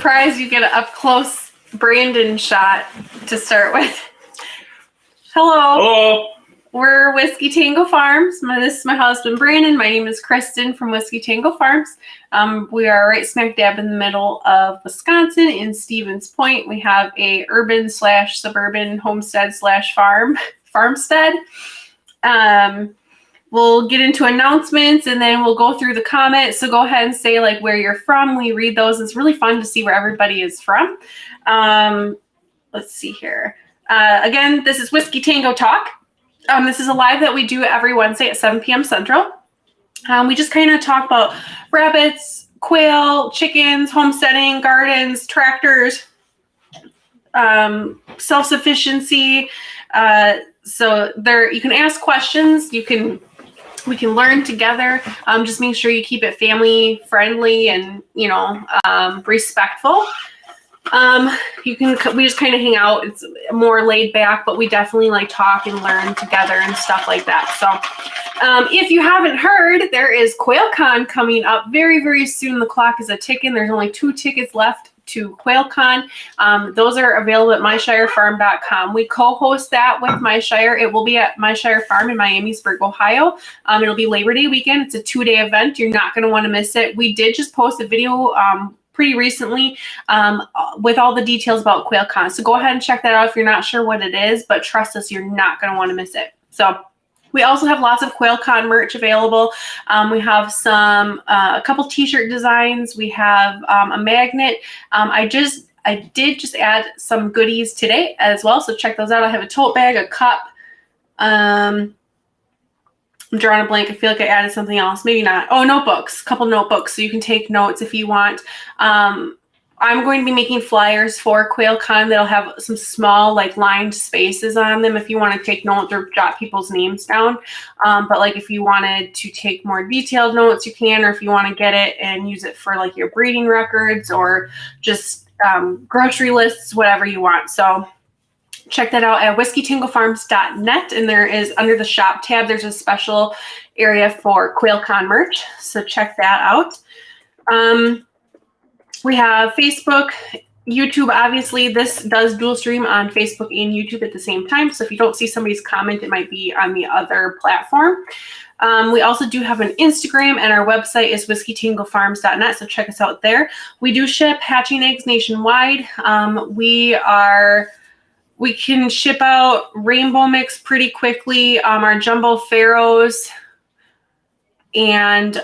surprised you get an up-close Brandon shot to start with. Hello. Hello. We're Whiskey Tango Farms. This is my husband, Brandon. My name is Kristin from Whiskey Tango Farms. We are right smack dab in the middle of Wisconsin in Stevens Point. We have a urban/suburban homestead/farmstead. We'll get into announcements and then we'll go through the comments. So go ahead and say like where you're from. We read those. It's really fun to see where everybody is from. Let's see here. Again, this is Whiskey Tango Talk. This is a live that we do every Wednesday at 7 p.m. Central. We just kind of talk about rabbits, quail, chickens, homesteading, gardens, tractors, self-sufficiency. So there, you can ask questions. We can learn together. Just make sure you keep it family friendly and respectful. We just kind of hang out. It's more laid back, but we definitely like talk and learn together and stuff like that. So if you haven't heard, there is QuailCon coming up very, very soon. The clock is a-ticking. There's only 2 tickets left to QuailCon. Those are available at myshirefarm.com. We co-host that with MyShire. It will be at MyShire Farm in Miamisburg, Ohio. It'll be Labor Day weekend. It's a 2-day event. You're not going to want to miss it. We did just post a video pretty recently with all the details about QuailCon. So go ahead and check that out if you're not sure what it is, but trust us, you're not going to want to miss it. So we also have lots of QuailCon merch available. We have a couple t-shirt designs. We have a magnet. I did just add some goodies today as well, so check those out. I have a tote bag, a cup. I'm drawing a blank. I feel like I added something else. Maybe not. Oh, notebooks. A couple notebooks, so you can take notes if you want. I'm going to be making flyers for QuailCon that'll have some small, like, lined spaces on them if you want to take notes or jot people's names down. But, like, if you wanted to take more detailed notes, you can, or if you want to get it and use it for, like, your breeding records or just grocery lists, whatever you want. So check that out at whiskeytangofarms.net, and there is, under the shop tab, there's a special area for QuailCon merch, so check that out. We have Facebook, YouTube. Obviously, this does dual stream on Facebook and YouTube at the same time, so if you don't see somebody's comment, it might be on the other platform. We also do have an Instagram, and our website is whiskeytangofarms.net, so check us out there. We do ship hatching eggs nationwide. We can ship out rainbow mix pretty quickly. Our jumbo pharaohs and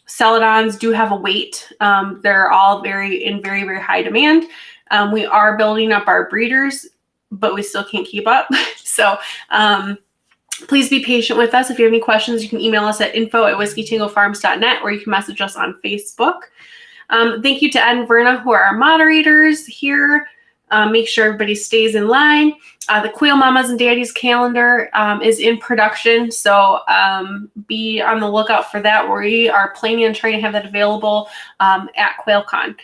celadons do have a weight. They're all in very, very high demand. We are building up our breeders, but we still can't keep up. So please be patient with us. If you have any questions, you can email us at info@whiskeytangofarms.net, or you can message us on Facebook. Thank you to Ed and Verna, who are our moderators here. Make sure everybody stays in line. The Quail Mamas and Daddies calendar is in production, so be on the lookout for that. We are planning on trying to have that available at QuailCon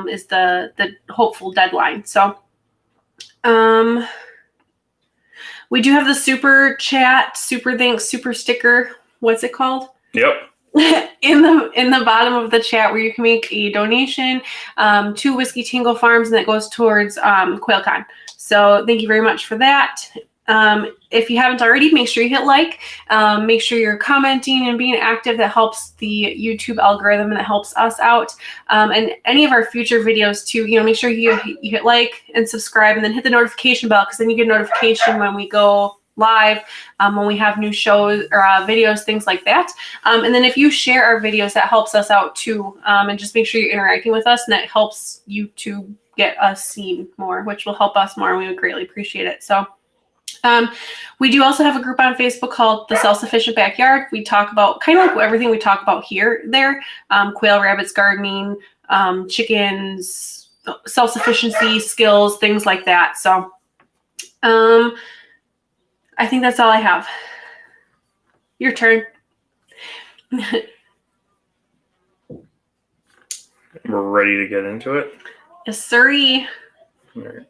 is the hopeful deadline. So we do have the super chat, super thanks, super sticker. What's it called? Yep. in the bottom of the chat, where you can make a donation to Whiskey Tango Farms, and that goes towards QuailCon. So thank you very much for that. If you haven't already, make sure you hit like. Make sure you're commenting and being active. That helps the YouTube algorithm, and that helps us out. And any of our future videos too, make sure you hit like and subscribe, and then hit the notification bell, because then you get a notification when we go live, when we have new shows or videos, things like that. And then if you share our videos, that helps us out too. And just make sure you're interacting with us, and that helps YouTube get us seen more, which will help us more, and we would greatly appreciate it. So we do also have a group on Facebook called The Self-Sufficient Backyard. We talk about kind of like everything we talk about there. Quail, rabbits, gardening, chickens, self-sufficiency skills, things like that. So I think that's all I have. Your turn. We're ready to get into it. Yes, sirree. All right.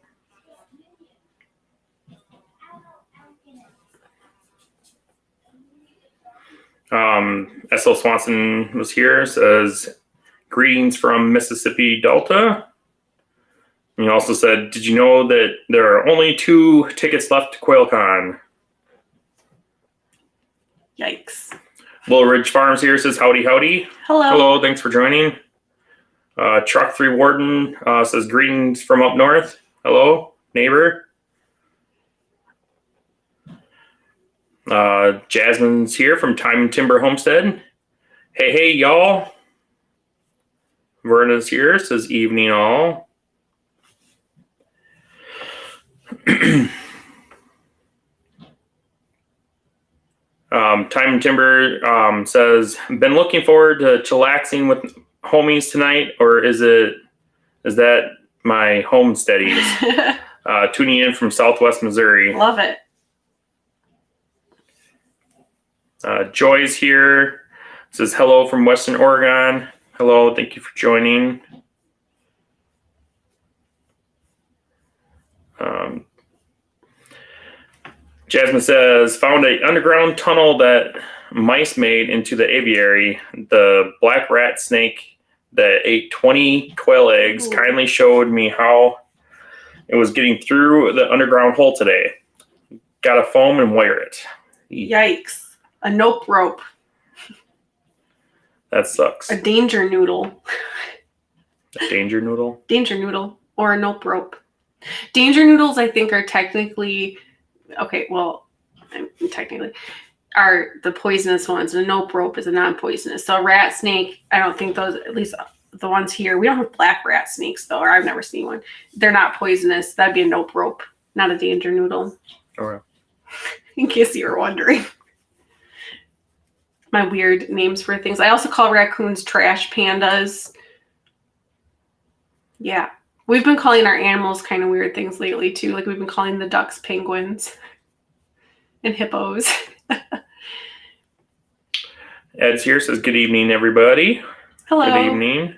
S.L. Swanson was here, says, greetings from Mississippi Delta. He also said, did you know that there are only 2 tickets left to QuailCon? Yikes. Little Ridge Farms here says, howdy, howdy. Hello. Hello, thanks for joining. Truck 3 Warden says, greetings from up north. Hello, neighbor. Jasmine's here from Time and Timber Homestead. Hey, y'all. Verna's here, says, evening all. Time and Timber says, been looking forward to chillaxing with homies tonight, or is that my homesteadies? Tuning in from Southwest Missouri. Love it. Joy's here, says hello from Western Oregon. Hello, thank you for joining. Jasmine says, found an underground tunnel that mice made into the aviary. The black rat snake that ate 20 quail eggs kindly showed me how it was getting through the underground hole today. Got to foam and wire it. Yikes. A nope rope. That sucks. A danger noodle. A danger noodle? Danger noodle or a nope rope. Danger noodles, I think, are technically, okay, well, technically, are the poisonous ones. A nope rope is a non-poisonous. So a rat snake, I don't think those, at least the ones here, we don't have black rat snakes, though, or I've never seen one. They're not poisonous. That'd be a nope rope, not a danger noodle. Okay. In case you were wondering. My weird names for things. I also call raccoons trash pandas. Yeah. We've been calling our animals kind of weird things lately, too. Like we've been calling the ducks penguins and hippos. Ed's here, says good evening, everybody. Hello. Good evening.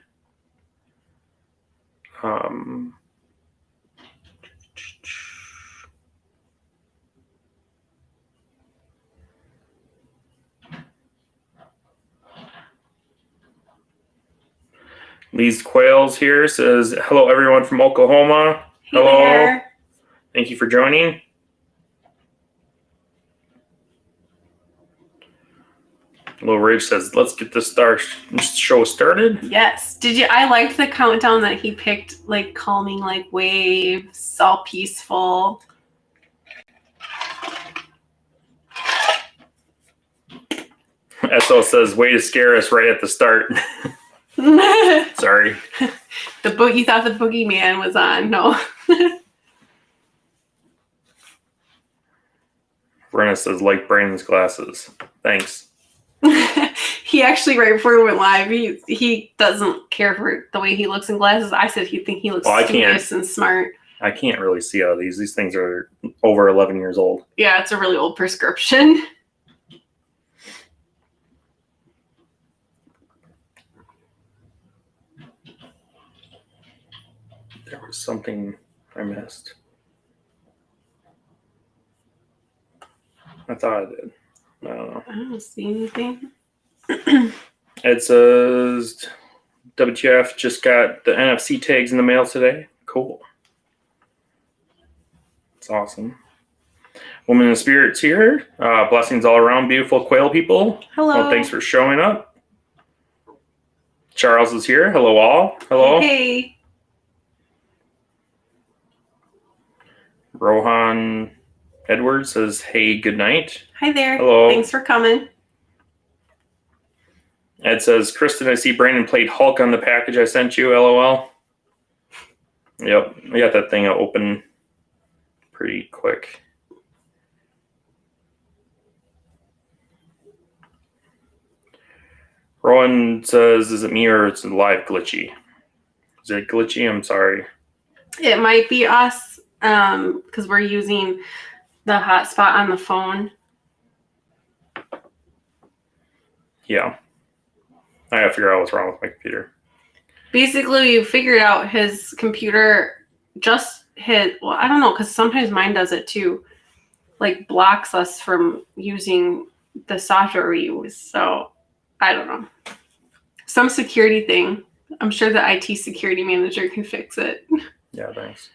Lee's Quails here says, hello, everyone from Oklahoma. Hey hello. there. Thank you for joining. Little Ridge says, let's get this show started. Yes. I liked the countdown that he picked, like calming, like waves, all peaceful. SO says, way to scare us right at the start. Sorry. You thought the boogeyman was on. No. Brenna says, like Brandon's glasses. Thanks. He actually, right before we went live, he doesn't care for the way he looks in glasses. I said he looks studious and smart. I can't really see out of these. These things are over 11 years old. Yeah, it's a really old prescription. There was something I missed. I thought I did. I don't know. I don't see anything. It says, WTF just got the NFC tags in the mail today. Cool. It's awesome. Woman in Spirit's here. Blessings all around, beautiful quail people. Hello. Well, thanks for showing up. Charles is here. Hello, all. Hello. Hey. Rohan Edwards says, hey, good night. Hi there. Hello. Thanks for coming. Ed says, Kristin, I see Brandon played Hulk on the package I sent you, LOL. Yep, I got that thing open pretty quick. Rowan says, is it me or it's live glitchy? Is it glitchy? I'm sorry. It might be us because we're using the hotspot on the phone. Yeah. I gotta figure out what's wrong with my computer. Basically, you figured out his computer just hit, well, I don't know, because sometimes mine does it too, like blocks us from using the software we use. So I don't know. Some security thing. I'm sure the IT security manager can fix it. Yeah, thanks.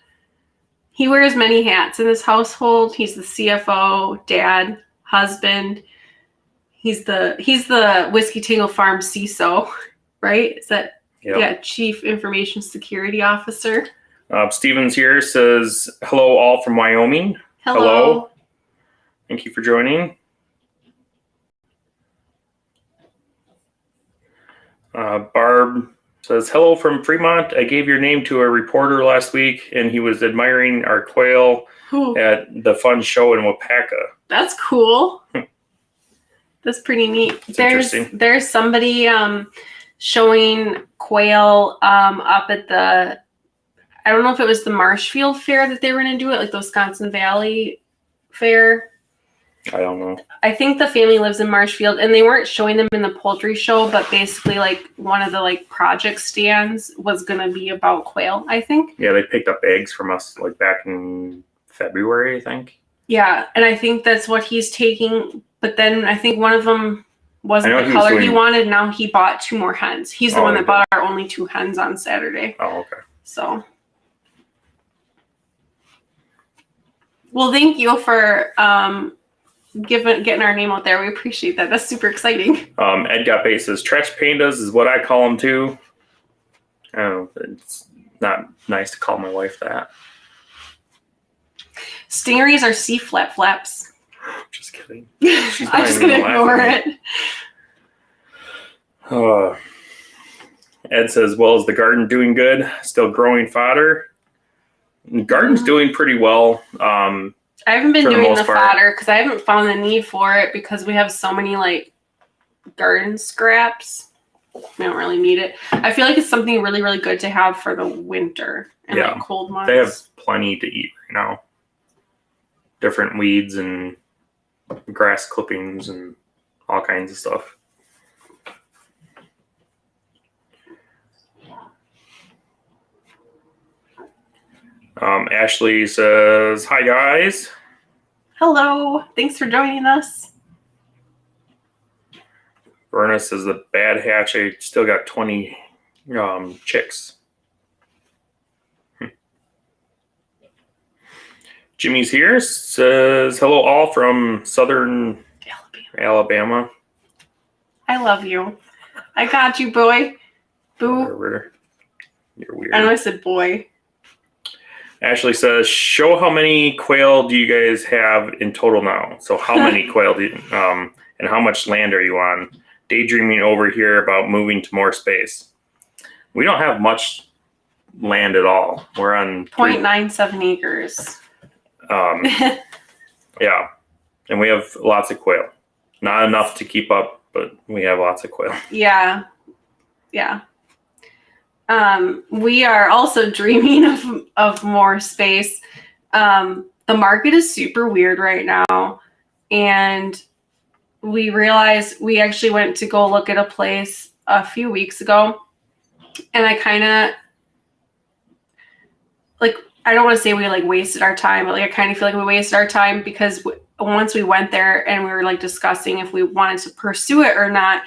He wears many hats in his household. He's the CFO, dad, husband. He's the Whiskey Tango Farm CISO, right? Is that Chief Information Security Officer? Steven's here says, hello all from Wyoming. Hello. Thank you for joining. Barb says, hello from Fremont. I gave your name to a reporter last week, and he was admiring our quail at the fun show in Wapaka. That's cool. That's pretty neat. There's somebody showing quail up at the, I don't know if it was the Marshfield Fair that they were going to do it, like the Wisconsin Valley Fair. I don't know. I think the family lives in Marshfield, and they weren't showing them in the poultry show, but basically like one of the like project stands was going to be about quail, I think. Yeah, they picked up eggs from us like back in February, I think. Yeah, and I think that's what he's taking. But then I think one of them wasn't the color he wanted. Now he bought 2 more hens. He's the one that bought our only 2 hens on Saturday. Oh, okay. So, well, thank you for getting our name out there. We appreciate that. That's super exciting. Ed Got Base says, trash pandas is what I call them too. Oh, it's not nice to call my wife that. Stingrays are sea flaps. Just kidding. I'm just gonna ignore it. Ed says, well, is the garden doing good? Still growing fodder? The garden's doing pretty well. I haven't been doing the fodder because I haven't found the need for it because we have so many like garden scraps. We don't really need it. I feel like it's something really, really good to have for the winter and like cold months. They have plenty to eat right now. Different weeds and grass clippings and all kinds of stuff. Ashley says, hi guys. Hello. Thanks for joining us. Verna says the bad hatch, I still got 20 chicks. Jimmy's here, says, hello all from southern Alabama. I love you. I got you, boy. Boo. Whatever. You're weird. I know I said boy. Ashley says, show how many quail do you guys have in total now? So how many quail do you, and how much land are you on? Daydreaming over here about moving to more space. We don't have much land at all. We're on 0.97 acres. Yeah, and we have lots of quail. Not enough to keep up, but we have lots of quail. Yeah. We are also dreaming of more space. The market is super weird right now, and we realized we actually went to go look at a place a few weeks ago, and I kind of like, I don't want to say we like wasted our time, but like I kind of feel like we wasted our time because once we went there and we were like discussing if we wanted to pursue it or not,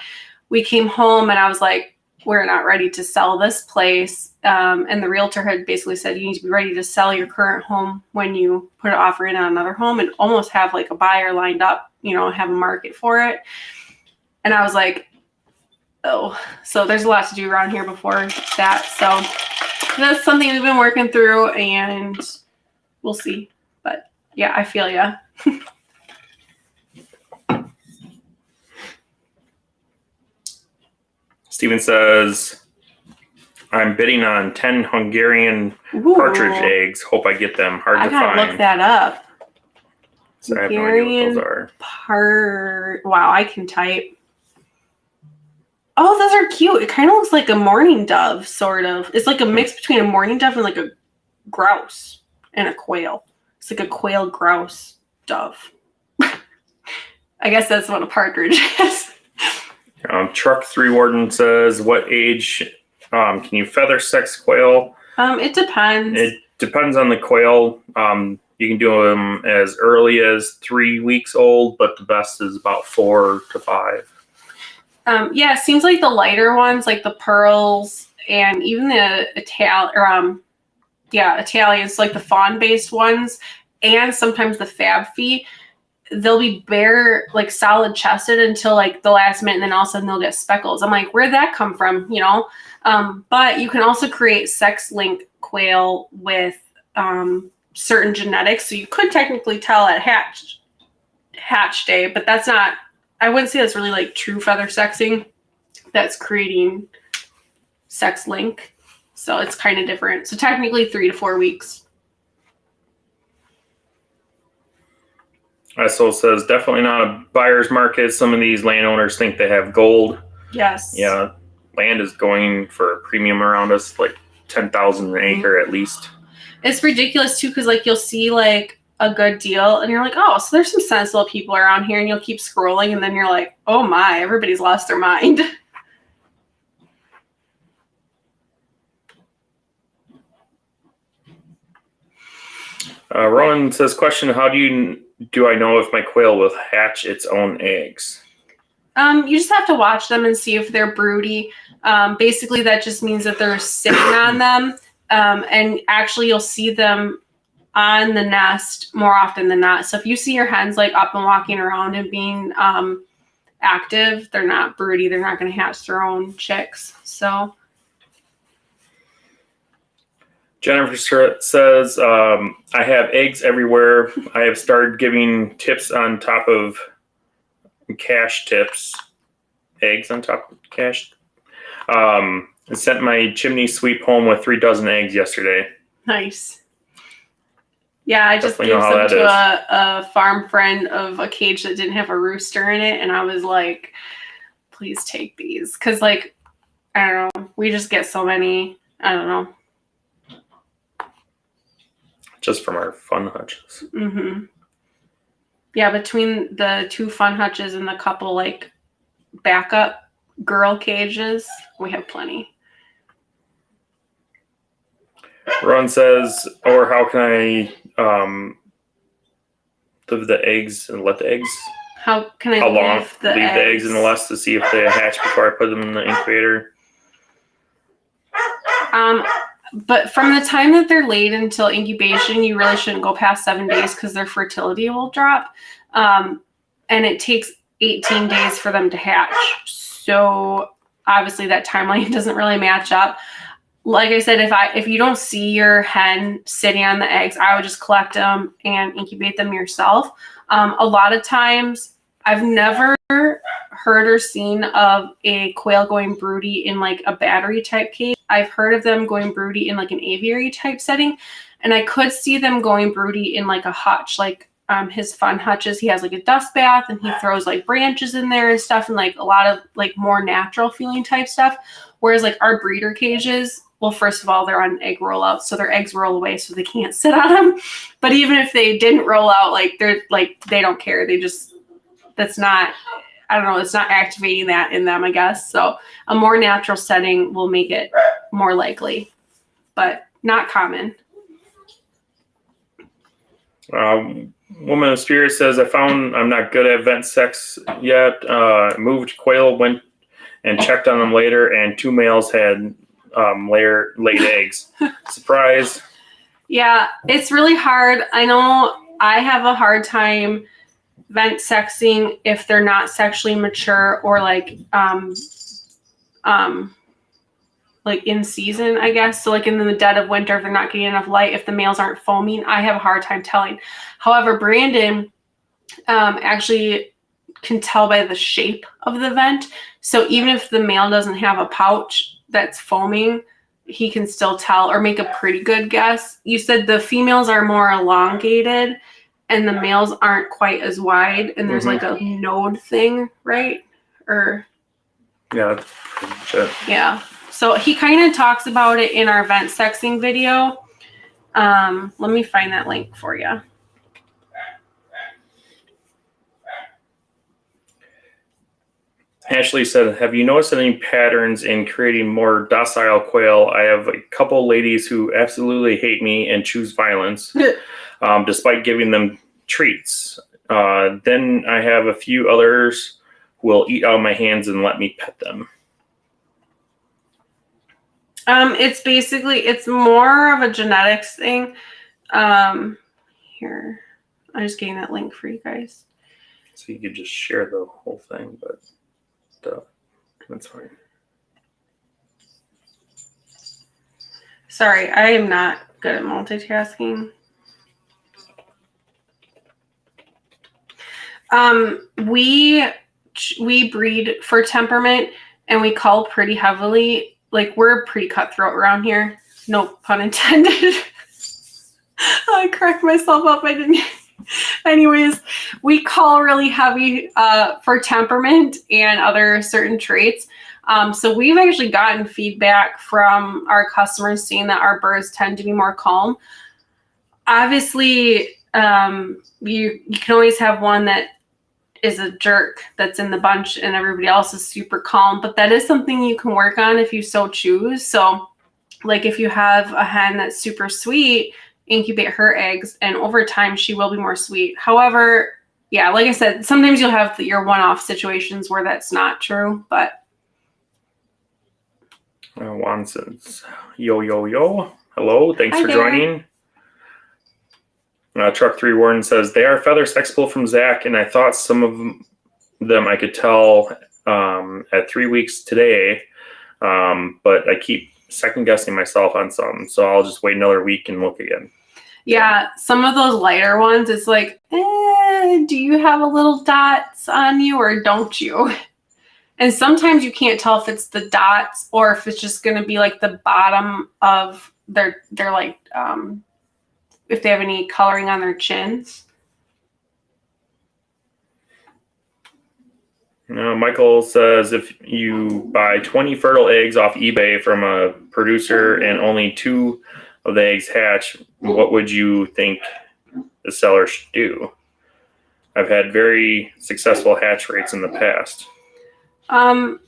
we came home and I was like, we're not ready to sell this place. And the realtor had basically said, you need to be ready to sell your current home when you put an offer in on another home and almost have like a buyer lined up, have a market for it. And I was like, oh, so there's a lot to do around here before that. So that's something we've been working through and we'll see. But yeah, I feel ya. Steven says, I'm bidding on 10 Hungarian partridge eggs. Hope I get them. Hard to find. I gotta look that up. So I have no idea what those are. Wow, I can type. Oh, those are cute. It kind of looks like a mourning dove, sort of. It's like a mix between a mourning dove and like a grouse and a quail. It's like a quail grouse dove. I guess that's what a partridge is. Truck 3 Warden says, what age can you feather sex quail? It depends. It depends on the quail. You can do them as early as 3 weeks old, but the best is about 4 to 5. Yeah, it seems like the lighter ones, like the pearls and even the Italians, like the fawn-based ones, and sometimes the fab feet, they'll be bare, like solid chested until like the last minute, and then all of a sudden they'll get speckles. I'm like, where'd that come from? But you can also create sex-linked quail with certain genetics, so you could technically tell at hatch day, but that's not. I wouldn't say that's really like true feather sexing. That's creating sex link, so it's kind of different. So technically 3 to 4 weeks. So says definitely not a buyer's market. Some of these landowners think they have gold. Yes. Yeah, land is going for a premium around us, like 10,000 an acre at least. It's ridiculous too, because like you'll see like a good deal and you're like, oh, so there's some sensible people around here, and you'll keep scrolling and then you're like, oh my, everybody's lost their mind. Rowan says, question, how do I know if my quail will hatch its own eggs? You just have to watch them and see if they're broody. Basically, that just means that they're sitting on them. And actually, you'll see them on the nest more often than not. So if you see your hens like up and walking around and being active, they're not broody. They're not going to hatch their own chicks. So Jennifer says, I have eggs everywhere. I have started giving tips on top of cash tips. Eggs on top of cash. I sent my chimney sweep home with 3 dozen eggs yesterday. Nice. Yeah, I just Definitely gave some to a farm friend of a cage that didn't have a rooster in it. And I was like, please take these. Because, like, I don't know. We just get so many. I don't know. Just from our fun hutches. Mm-hmm. Yeah, between the 2 fun hutches and the couple, like, backup girl cages, we have plenty. Ron says, or how can I leave the eggs and let the eggs? How can I leave the eggs in the nest to see if they hatch before I put them in the incubator? But from the time that they're laid until incubation, you really shouldn't go past 7 days because their fertility will drop. And it takes 18 days for them to hatch. So obviously that timeline doesn't really match up. Like I said, if you don't see your hen sitting on the eggs, I would just collect them and incubate them yourself. A lot of times, I've never heard or seen of a quail going broody in like a battery type cage. I've heard of them going broody in like an aviary type setting, and I could see them going broody in like a hutch, like his fun hutches. He has like a dust bath and he throws like branches in there and stuff, and like a lot of like more natural feeling type stuff. Whereas like our breeder cages, well, first of all, they're on egg rollouts, so their eggs roll away, so they can't sit on them. But even if they didn't roll out, like they don't care. They just, that's not, I don't know, it's not activating that in them, I guess. So a more natural setting will make it more likely, but not common. Woman of Spirit says, I found I'm not good at vent sex yet. Moved quail, went and checked on them later, and 2 males had laid eggs. Surprise. Yeah, it's really hard. I know I have a hard time vent sexing if they're not sexually mature or like in season, I guess. So like in the dead of winter, if they're not getting enough light, if the males aren't foaming, I have a hard time telling. However, Brandon actually can tell by the shape of the vent. So even if the male doesn't have a pouch that's foaming, he can still tell or make a pretty good guess. You said the females are more elongated and the males aren't quite as wide, and there's like a node thing, right? Or yeah, that's pretty much it. Yeah. So he kind of talks about it in our vent sexing video. Let me find that link for you. Ashley said, have you noticed any patterns in creating more docile quail? I have a couple ladies who absolutely hate me and choose violence, despite giving them treats. Then I have a few others who will eat out of my hands and let me pet them. It's more of a genetics thing. Here, I'm just getting that link for you guys. So you could just share the whole thing, but that's fine. Sorry, I am not good at multitasking. We breed for temperament, and we cull pretty heavily. Like, we're pretty cutthroat around here. No pun intended. I cracked myself up. I didn't. Anyways, we cull really heavy for temperament and other certain traits. So we've actually gotten feedback from our customers saying that our birds tend to be more calm. Obviously, you can always have one that is a jerk that's in the bunch and everybody else is super calm, but that is something you can work on if you so choose. So like if you have a hen that's super sweet, incubate her eggs, and over time she will be more sweet. However, yeah, like I said, sometimes you'll have your one-off situations where that's not true, but Juan says, yo, yo, yo. Hello, thanks for joining. Truck 3 Warren says, they are feather sexable from Zach, and I thought some of them I could tell at 3 weeks today, but I keep second guessing myself on some, so I'll just wait another week and look again. Yeah, some of those lighter ones, it's like, do you have a little dots on you or don't you? And sometimes you can't tell if it's the dots or if it's just going to be like the bottom of their like, if they have any coloring on their chins. Michael says, if you buy 20 fertile eggs off eBay from a producer and only 2 of the eggs hatch, what would you think the seller should do? I've had very successful hatch rates in the past. Well,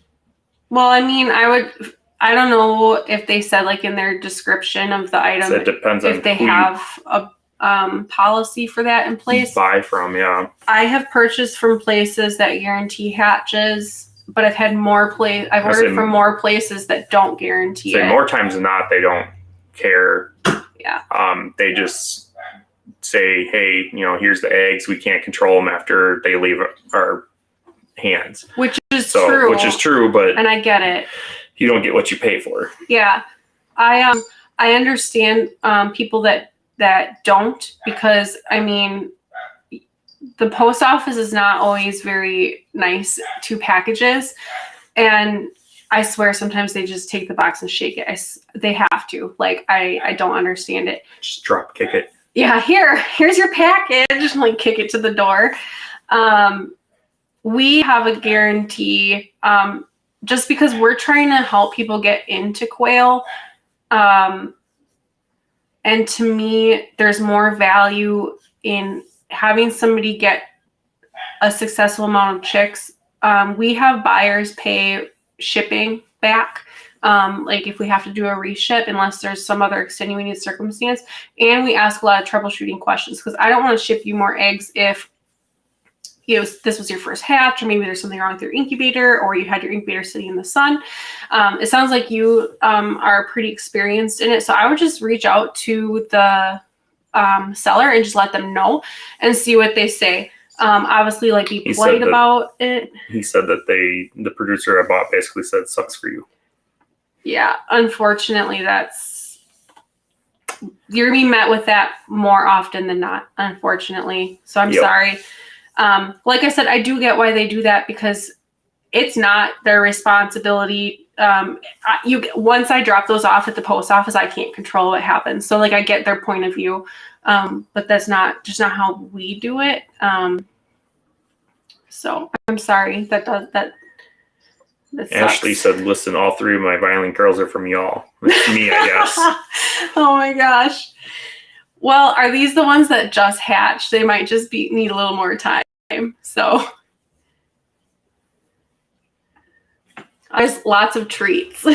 I mean, I don't know if they said like in their description of the item, so it depends if on they have a policy for that in place. Buy from, yeah. I have purchased from places that guarantee hatches, but I've had I've ordered from more places that don't guarantee it. More times than not, they don't care. Yeah. They just say, hey, here's the eggs. We can't control them after they leave our hands. Which is true, but and I get it. You don't get what you pay for. Yeah. I understand people that don't, because I mean, the post office is not always very nice to packages, and I swear sometimes they just take the box and shake it. They have to. Like, I don't understand it. Just drop kick it. Yeah, here's your package. Just like kick it to the door. We have a guarantee just because we're trying to help people get into quail. And to me, there's more value in having somebody get a successful amount of chicks. We have buyers pay shipping back, like if we have to do a reship, unless there's some other extenuating circumstance. And we ask a lot of troubleshooting questions, because I don't want to ship you more eggs if this was your first hatch, or maybe there's something wrong with your incubator, or you had your incubator sitting in the sun. It sounds like you are pretty experienced in it. So I would just reach out to the seller and just let them know and see what they say. Obviously, like, be polite about it. He said that the producer I bought basically said, sucks for you. Yeah, unfortunately, you're gonna be met with that more often than not, unfortunately. So I'm sorry. Like I said, I do get why they do that, because it's not their responsibility. Once I drop those off at the post office, I can't control what happens. So like, I get their point of view, but that's not how we do it. So I'm sorry that Ashley said, listen, all 3 of my violin girls are from y'all. It's me, I guess. Oh my gosh. Well, are these the ones that just hatched? They might just need a little more time. So there's lots of treats.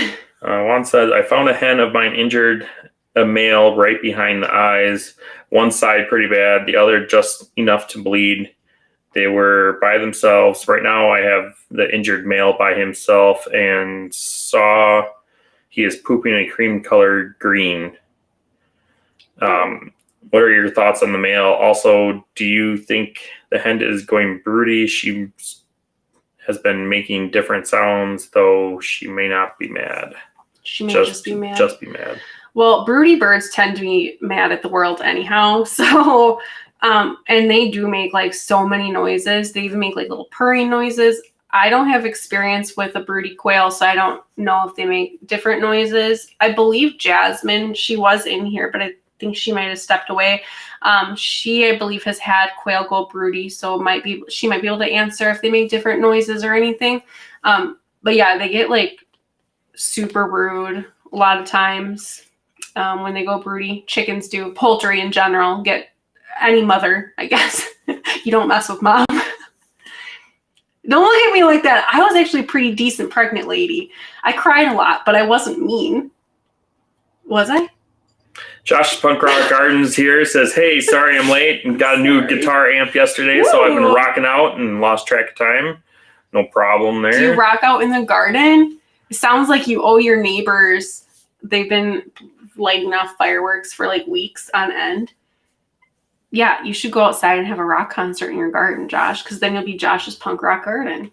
Juan says, I found a hen of mine injured a male right behind the eyes. One side pretty bad, the other just enough to bleed. They were by themselves. Right now I have the injured male by himself, and saw He is pooping a cream-colored green. What are your thoughts on the male? Also, do you think the hen is going broody? She has been making different sounds, though she may not be mad. She may just be mad. Just be mad. Well, broody birds tend to be mad at the world anyhow. So, and they do make like so many noises. They even make like little purring noises. I don't have experience with a broody quail, so I don't know if they make different noises. I believe Jasmine, she was in here, but I think she might have stepped away. She, I believe, has had quail go broody, so she might be able to answer if they make different noises or anything. But yeah, they get like super rude a lot of times when they go broody. Chickens do. Poultry in general. Get any mother, I guess. You don't mess with mom. Don't look at me like that. I was actually a pretty decent pregnant lady. I cried a lot, but I wasn't mean. Was I? Josh Punk Rock Gardens here says, hey, sorry I'm late and got a new guitar amp yesterday, so I've been rocking out and lost track of time. No problem there. Do you rock out in the garden? It sounds like you owe your neighbors. They've been lighting off fireworks for like weeks on end. Yeah, you should go outside and have a rock concert in your garden, Josh, because then you'll be Josh's Punk Rock Garden.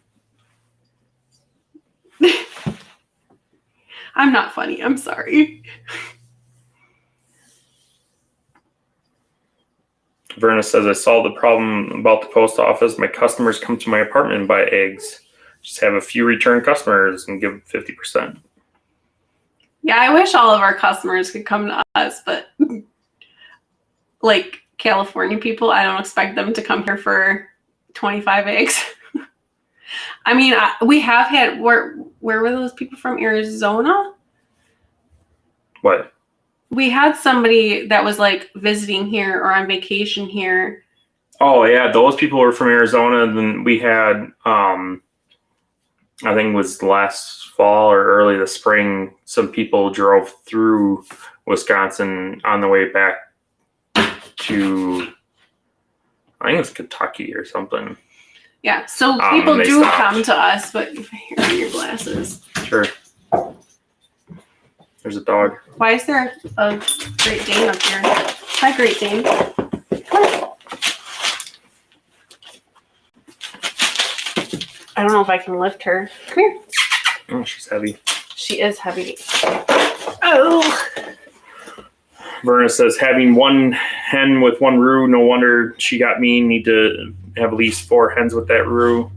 I'm not funny. I'm sorry. Verna says, I solved the problem about the post office. My customers come to my apartment and buy eggs. Just have a few return customers and give 50%. Yeah, I wish all of our customers could come to us, but like California people, I don't expect them to come here for 25 eggs. I mean, we have had, where were those people from? Arizona? What? We had somebody that was like visiting here or on vacation here. Oh yeah, those people were from Arizona. And then we had, I think it was last fall or early this spring, some people drove through Wisconsin on the way back to, I think it was Kentucky or something. Yeah, so people do come to us, but here are your glasses. Sure. There's a dog. Why is there a Great Dane up here? Hi, Great Dane. I don't know if I can lift her. Come here. Oh, she's heavy. She is heavy. Oh. Verna says, having one hen with one roux, no wonder she got mean. Need to have at least 4 hens with that roux.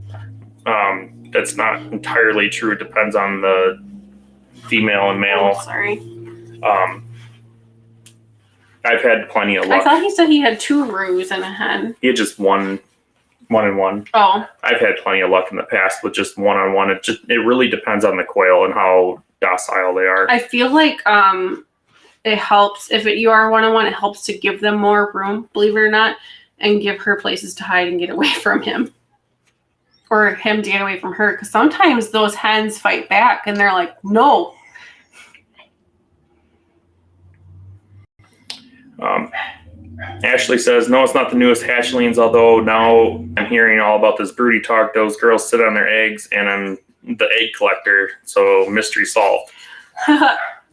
That's not entirely true. It depends on the female and male. Oh, sorry. I've had plenty of luck. I thought he said he had 2 roux and a hen. He had just one and one. Oh. I've had plenty of luck in the past with just one-on-one. It really depends on the quail and how docile they are. I feel like it helps if you are one-on-one. It helps to give them more room, believe it or not, and give her places to hide and get away from him, or him to get away from her. Because sometimes those hens fight back, and they're like, "No." Ashley says, no, it's not the newest hatchlings, although now I'm hearing all about this broody talk. Those girls sit on their eggs, and I'm the egg collector, so mystery solved.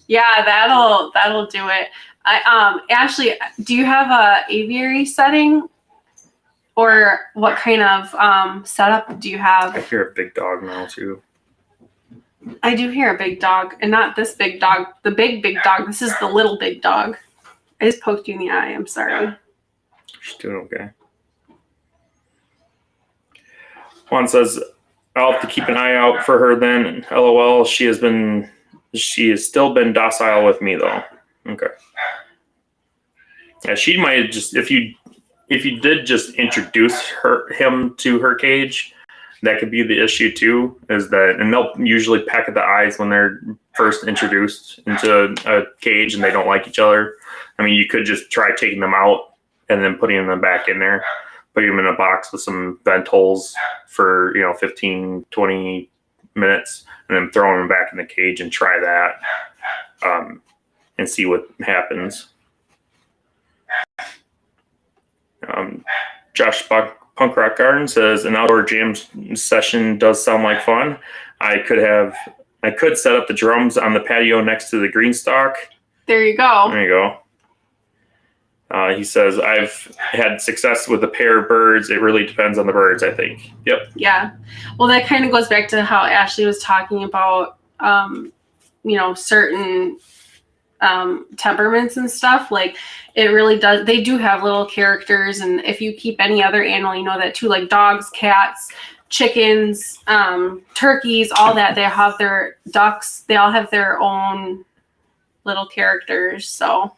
Yeah, that'll do it. Ashley, do you have a aviary setting, or what kind of setup do you have? I hear a big dog now too. I do hear a big dog, and not this big dog. The big dog. This is the little big dog. I just poked you in the eye. I'm sorry. She's doing okay. Juan says, I'll have to keep an eye out for her then. LOL. She has still been docile with me though. Okay. Yeah, she might have just, if you did just introduce him to her cage, that could be the issue too, is that, and they'll usually peck at the eyes when they're first introduced into a cage and they don't like each other. I mean, you could just try taking them out and then putting them back in there, putting them in a box with some vent holes for, 15, 20 minutes, and then throwing them back in the cage and try that and see what happens. Josh Punk Rock Garden says, an outdoor jam session does sound like fun. I could have I could set up the drums on the patio next to the green stalk. There you go. There you go. He says, I've had success with a pair of birds. It really depends on the birds, I think. Yep. Yeah. Well, that kind of goes back to how Ashley was talking about, certain temperaments and stuff. Like, it really does. They do have little characters. And if you keep any other animal, you know that too, like dogs, cats, chickens, turkeys, all that. They have their ducks. They all have their own little characters. So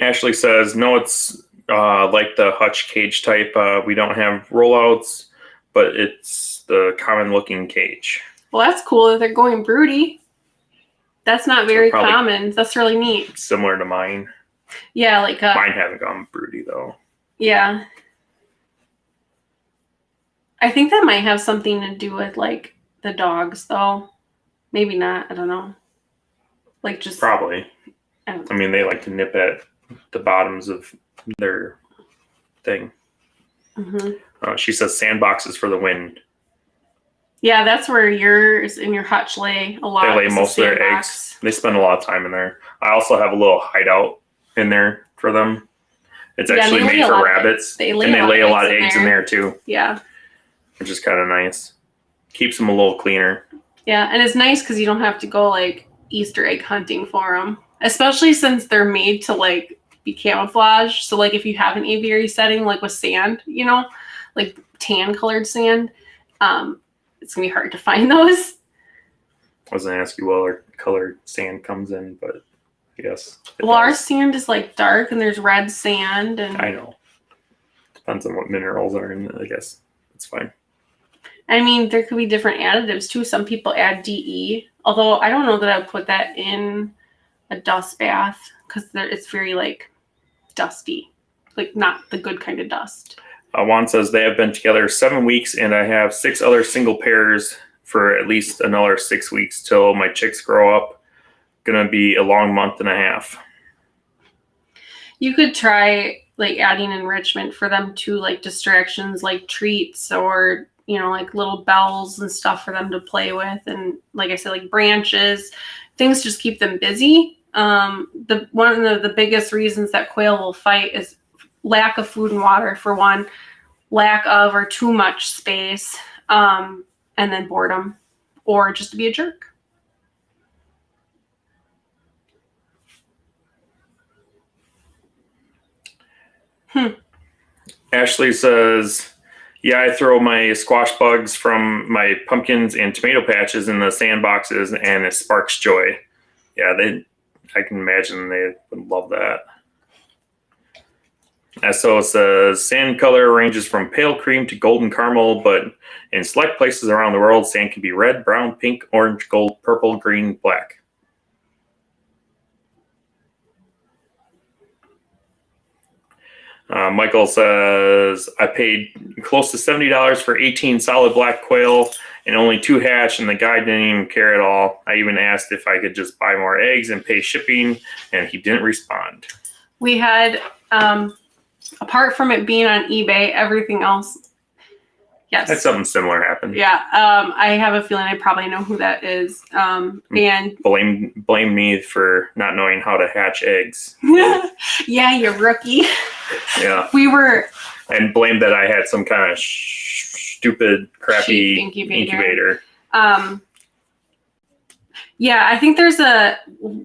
Ashley says, no, it's like the hutch cage type. We don't have rollouts, but it's the common looking cage. well, that's cool that they're going broody. That's not very common. That's really neat. Similar to mine. Yeah, like mine haven't gone broody though. Yeah. I think that might have something to do with like the dogs though. Maybe not. I don't know. Like just probably. I mean, they like to nip at the bottoms of their thing. Mm-hmm. She says sandboxes for the wind. Yeah, that's where yours and your hutch lay a lot. They lay most of their eggs. They spend a lot of time in there. I also have a little hideout in there for them. It's actually made for rabbits. They lay a lot of eggs in there too. Yeah. Which is kind of nice. Keeps them a little cleaner. Yeah, and it's nice because you don't have to go like Easter egg hunting for them. Especially since they're made to like be camouflaged. So like if you have an aviary setting like with sand, like tan colored sand, it's gonna be hard to find those. I was gonna ask you what colored sand comes in, but I guess. Our sand is like dark and there's red sand and I know. Depends on what minerals are in it, I guess. It's fine. I mean, there could be different additives too. Some people add DE, although I don't know that I would put that in a dust bath because it's very like dusty, like not the good kind of dust. Juan says they have been together 7 weeks and I have 6 other single pairs for at least another 6 weeks till my chicks grow up. Gonna be a long month and a half. You could try like adding enrichment for them too, like distractions like treats or like little bells and stuff for them to play with, and like I said, like branches, things just keep them busy. One of the biggest reasons that quail will fight is lack of food and water for one, lack of or too much space, and then boredom, or just to be a jerk. Ashley says, yeah, I throw my squash bugs from my pumpkins and tomato patches in the sandboxes and it sparks joy. Yeah, I can imagine they would love that. So it says sand color ranges from pale cream to golden caramel, but in select places around the world, sand can be red, brown, pink, orange, gold, purple, green, black. Michael says, I paid close to $70 for 18 solid black quail and only 2 hatch, and the guy didn't even care at all. I even asked if I could just buy more eggs and pay shipping, and he didn't respond. We had, apart from it being on eBay, everything else, yes. Had something similar happen. Yeah, I have a feeling I probably know who that is. And blame me for not knowing how to hatch eggs. Yeah, you rookie. Yeah. And blame that I had some kind of stupid, crappy incubator. Yeah, I think there's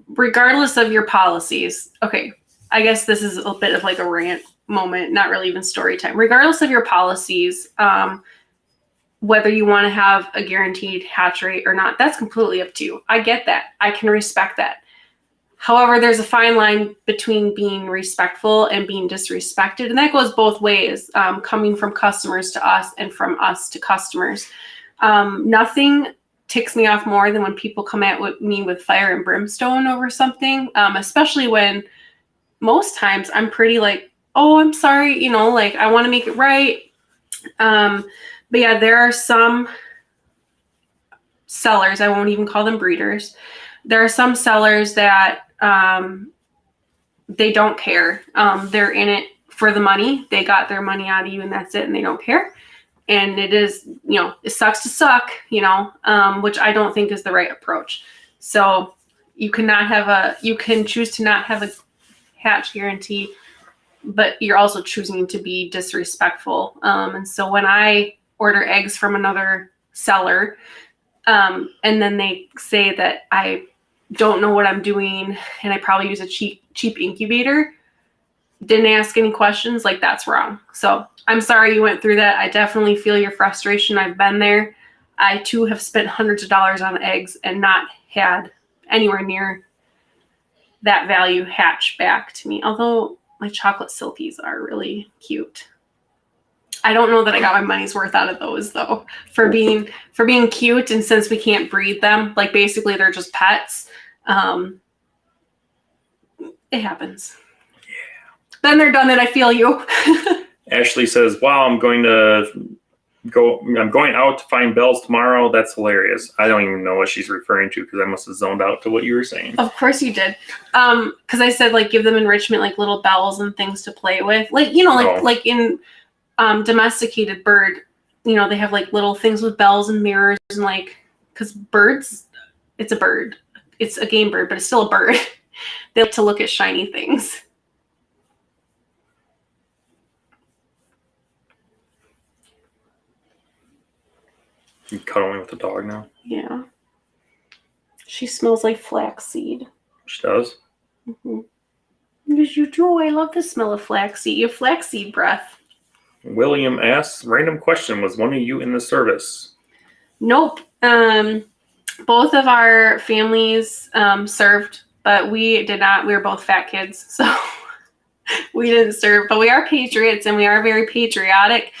regardless of your policies. Okay, I guess this is a bit of like a rant moment, not really even story time. Regardless of your policies, whether you want to have a guaranteed hatch rate or not, that's completely up to you. I get that. I can respect that. However, there's a fine line between being respectful and being disrespected, and that goes both ways, coming from customers to us and from us to customers. Nothing ticks me off more than when people come at me with fire and brimstone over something, especially when most times I'm pretty like, oh, I'm sorry, like I want to make it right. But yeah, there are some sellers, I won't even call them breeders. There are some sellers that they don't care. They're in it for the money. They got their money out of you and that's it, and they don't care. And it is, it sucks to suck, which I don't think is the right approach. So you can choose to not have a hatch guarantee, but you're also choosing to be disrespectful. And so when I order eggs from another seller, and then they say that I don't know what I'm doing and I probably use a cheap incubator, didn't ask any questions, like that's wrong. So I'm sorry you went through that. I definitely feel your frustration. I've been there. I too have spent hundreds of dollars on eggs and not had anywhere near that value hatch back to me. Although my chocolate silkies are really cute. I don't know that I got my money's worth out of those though, for being cute. And since we can't breed them, like basically they're just pets. It happens. Yeah. Then they're done, and I feel you. Ashley says, "Wow, I'm going out to find bells tomorrow. That's hilarious." I don't even know what she's referring to because I must have zoned out to what you were saying. Of course you did. Because I said like give them enrichment, like little bells and things to play with. Like, like in domesticated bird, they have like little things with bells and mirrors and like, because birds, it's a bird. It's a game bird, but it's still a bird. They like to look at shiny things. You cuddling with the dog now? Yeah. She smells like flaxseed. She does? Mm-hmm. Yes, you do. I love the smell of flaxseed. You have flaxseed breath. William asks, random question, was one of you in the service? Nope. Both of our families served, but we did not. We were both fat kids, so we didn't serve. But we are patriots, and we are very patriotic,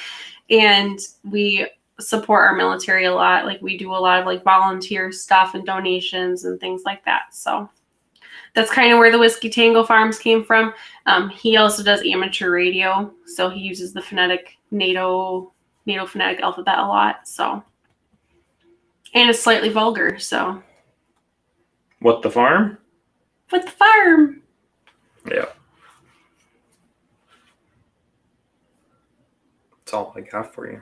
and we support our military a lot. Like we do a lot of like volunteer stuff and donations and things like that. So that's kind of where the Whiskey Tango Farms came from. He also does amateur radio, so he uses the phonetic NATO phonetic alphabet a lot. So, and it's slightly vulgar. So, What the farm? What the farm? Yeah. That's all I got for you.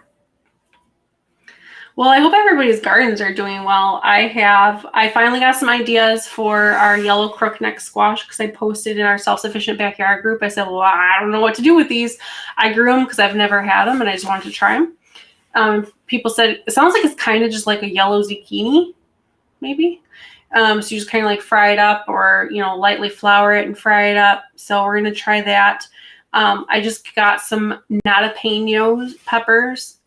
Well, I hope everybody's gardens are doing well. I finally got some ideas for our yellow crookneck squash because I posted in our self-sufficient backyard group. I said, well, I don't know what to do with these. I grew them because I've never had them and I just wanted to try them. People said, it sounds like it's kind of just like a yellow zucchini, maybe. So you just kind of like fry it up or, lightly flour it and fry it up. So we're going to try that. I just got some jalapenos peppers.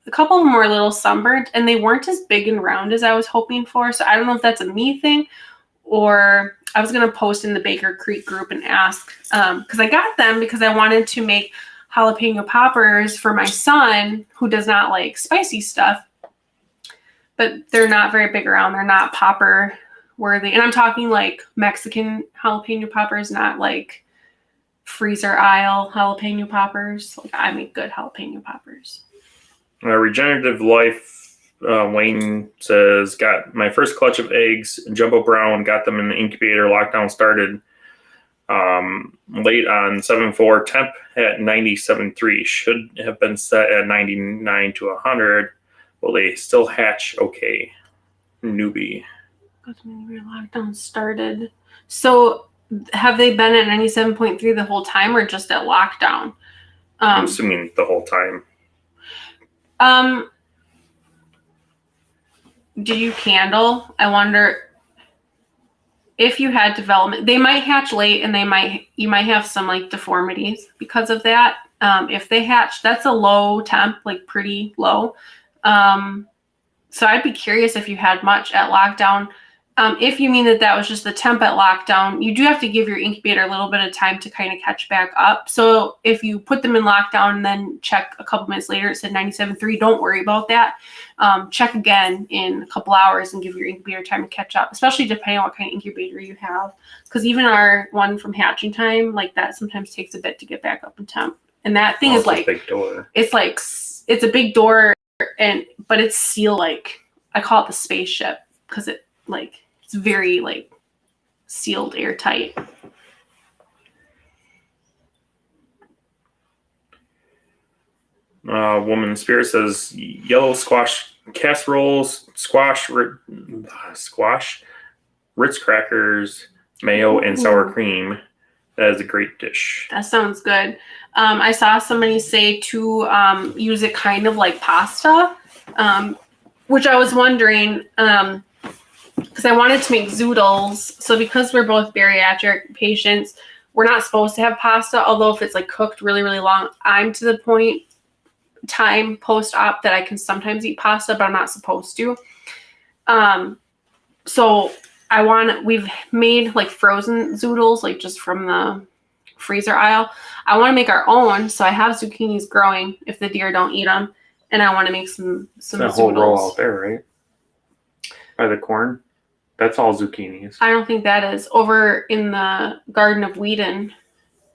A couple of them were a little sunburned and they weren't as big and round as I was hoping for. So I don't know if that's a me thing or I was going to post in the Baker Creek group and ask, because I got them because I wanted to make jalapeno poppers for my son who does not like spicy stuff, but they're not very big around. They're not popper worthy. And I'm talking like Mexican jalapeno poppers, not like freezer aisle jalapeno poppers. Like I make good jalapeno poppers. Regenerative Life, Wayne says, got my first clutch of eggs, jumbo brown, got them in the incubator. Lockdown started late on 7/4, temp at 97.3. Should have been set at 99 to 100. Will they still hatch okay? Newbie. Lockdown started. So have they been at 97.3 the whole time or just at lockdown? I'm assuming the whole time. Do you candle? I wonder if you had development, they might hatch late and you might have some like deformities because of that. If they hatch, that's a low temp, like pretty low. So I'd be curious if you had much at lockdown. If you mean that was just the temp at lockdown, you do have to give your incubator a little bit of time to kind of catch back up. So if you put them in lockdown and then check a couple minutes later, it said 97.3, don't worry about that. Check again in a couple hours and give your incubator time to catch up, especially depending on what kind of incubator you have. Because even our one from hatching time, like that sometimes takes a bit to get back up in temp. And that thing is like, a big door. It's like, it's a big door, but it's sealed like, I call it the spaceship because it's very like sealed airtight. Woman Spirit says yellow squash casseroles, squash, Ritz crackers, mayo, and sour cream. That is a great dish. That sounds good. I saw somebody say to use it kind of like pasta, which I was wondering, because I wanted to make zoodles. So because we're both bariatric patients, we're not supposed to have pasta, although if it's like cooked really, really long, I'm to the time post-op that I can sometimes eat pasta, but I'm not supposed to. So we've made like frozen zoodles, like just from the freezer aisle. I want to make our own, so I have zucchinis growing if the deer don't eat them, and I want to make some that whole row out there, right? By the corn? That's all zucchinis. I don't think that is. Over in the Garden of Whedon.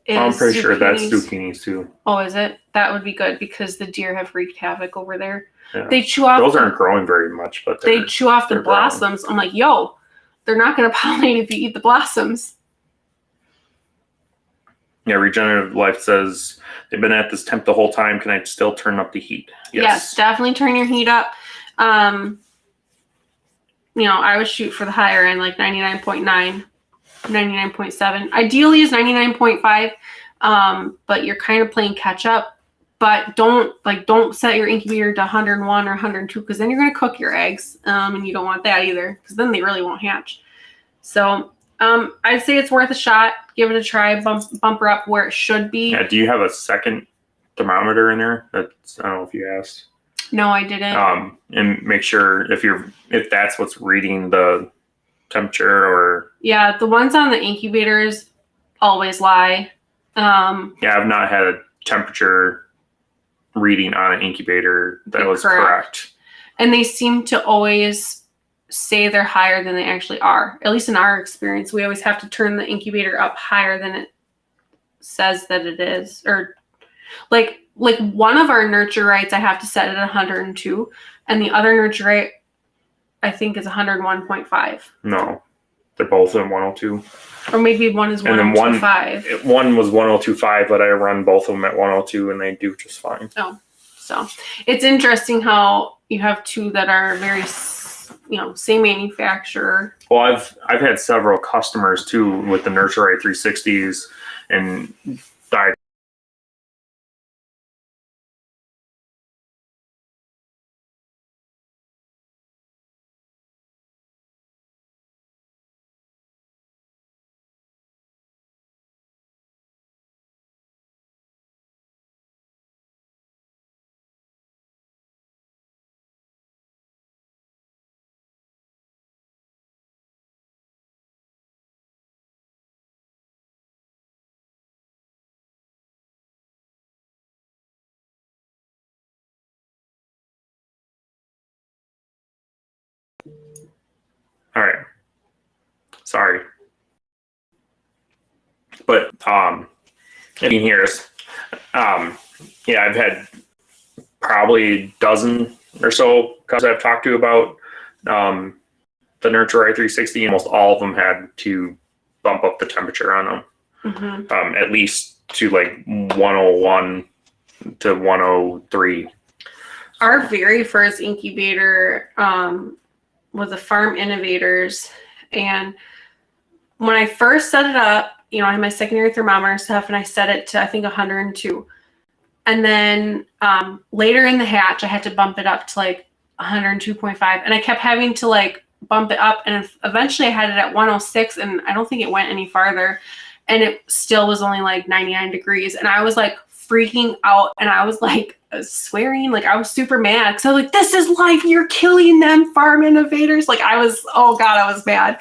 I'm pretty sure that's zucchinis too. Oh, is it? That would be good because the deer have wreaked havoc over there. Yeah. They chew off. Those aren't growing very much, but they chew off the blossoms. Brown. I'm like, yo, they're not going to pollinate if you eat the blossoms. Yeah, Regenerative Life says they've been at this temp the whole time. Can I still turn up the heat? Yes, definitely turn your heat up. I would shoot for the higher end, like 99.9, 99.7. Ideally is 99.5, but you're kind of playing catch up. But don't set your incubator to 101 or 102 because then you're going to cook your eggs, and you don't want that either because then they really won't hatch. So I'd say it's worth a shot. Give it a try. Bump her up where it should be. Yeah. Do you have a second thermometer in there? I don't know if you asked. No, I didn't. And make sure if that's what's reading the temperature or. Yeah, the ones on the incubators always lie. Yeah, I've not had a temperature reading on an incubator that was correct. And they seem to always say they're higher than they actually are. At least in our experience, we always have to turn the incubator up higher than it says that it is. Or like one of our nurture rights, I have to set it at 102, and the other nurture right, I think, is 101.5. No, they're both at 102. Or maybe one is 102.5. One was 102.5, but I run both of them at 102, and they do just fine. Oh, so it's interesting how you have two that are very, same manufacturer. Well, I've had several customers too with the Nurture Right 360s and died. All right. Sorry. But you can hear us. Yeah, I've had probably a dozen or so customers I've talked to about the Nurture Right 360. Almost all of them had to bump up the temperature on them. Mm-hmm. At least to like 101 to 103. Our very first incubator was a Farm Innovators, and when I first set it up, I had my secondary thermometer stuff, and I set it to I think 102, and then later in the hatch, I had to bump it up to like 102.5, and I kept having to like bump it up, and eventually I had it at 106, and I don't think it went any farther, and it still was only like 99 degrees, and I was like freaking out, and I was like swearing, like I was super mad because I was like, this is life, you're killing them, Farm Innovators. Like I was, oh god, I was mad.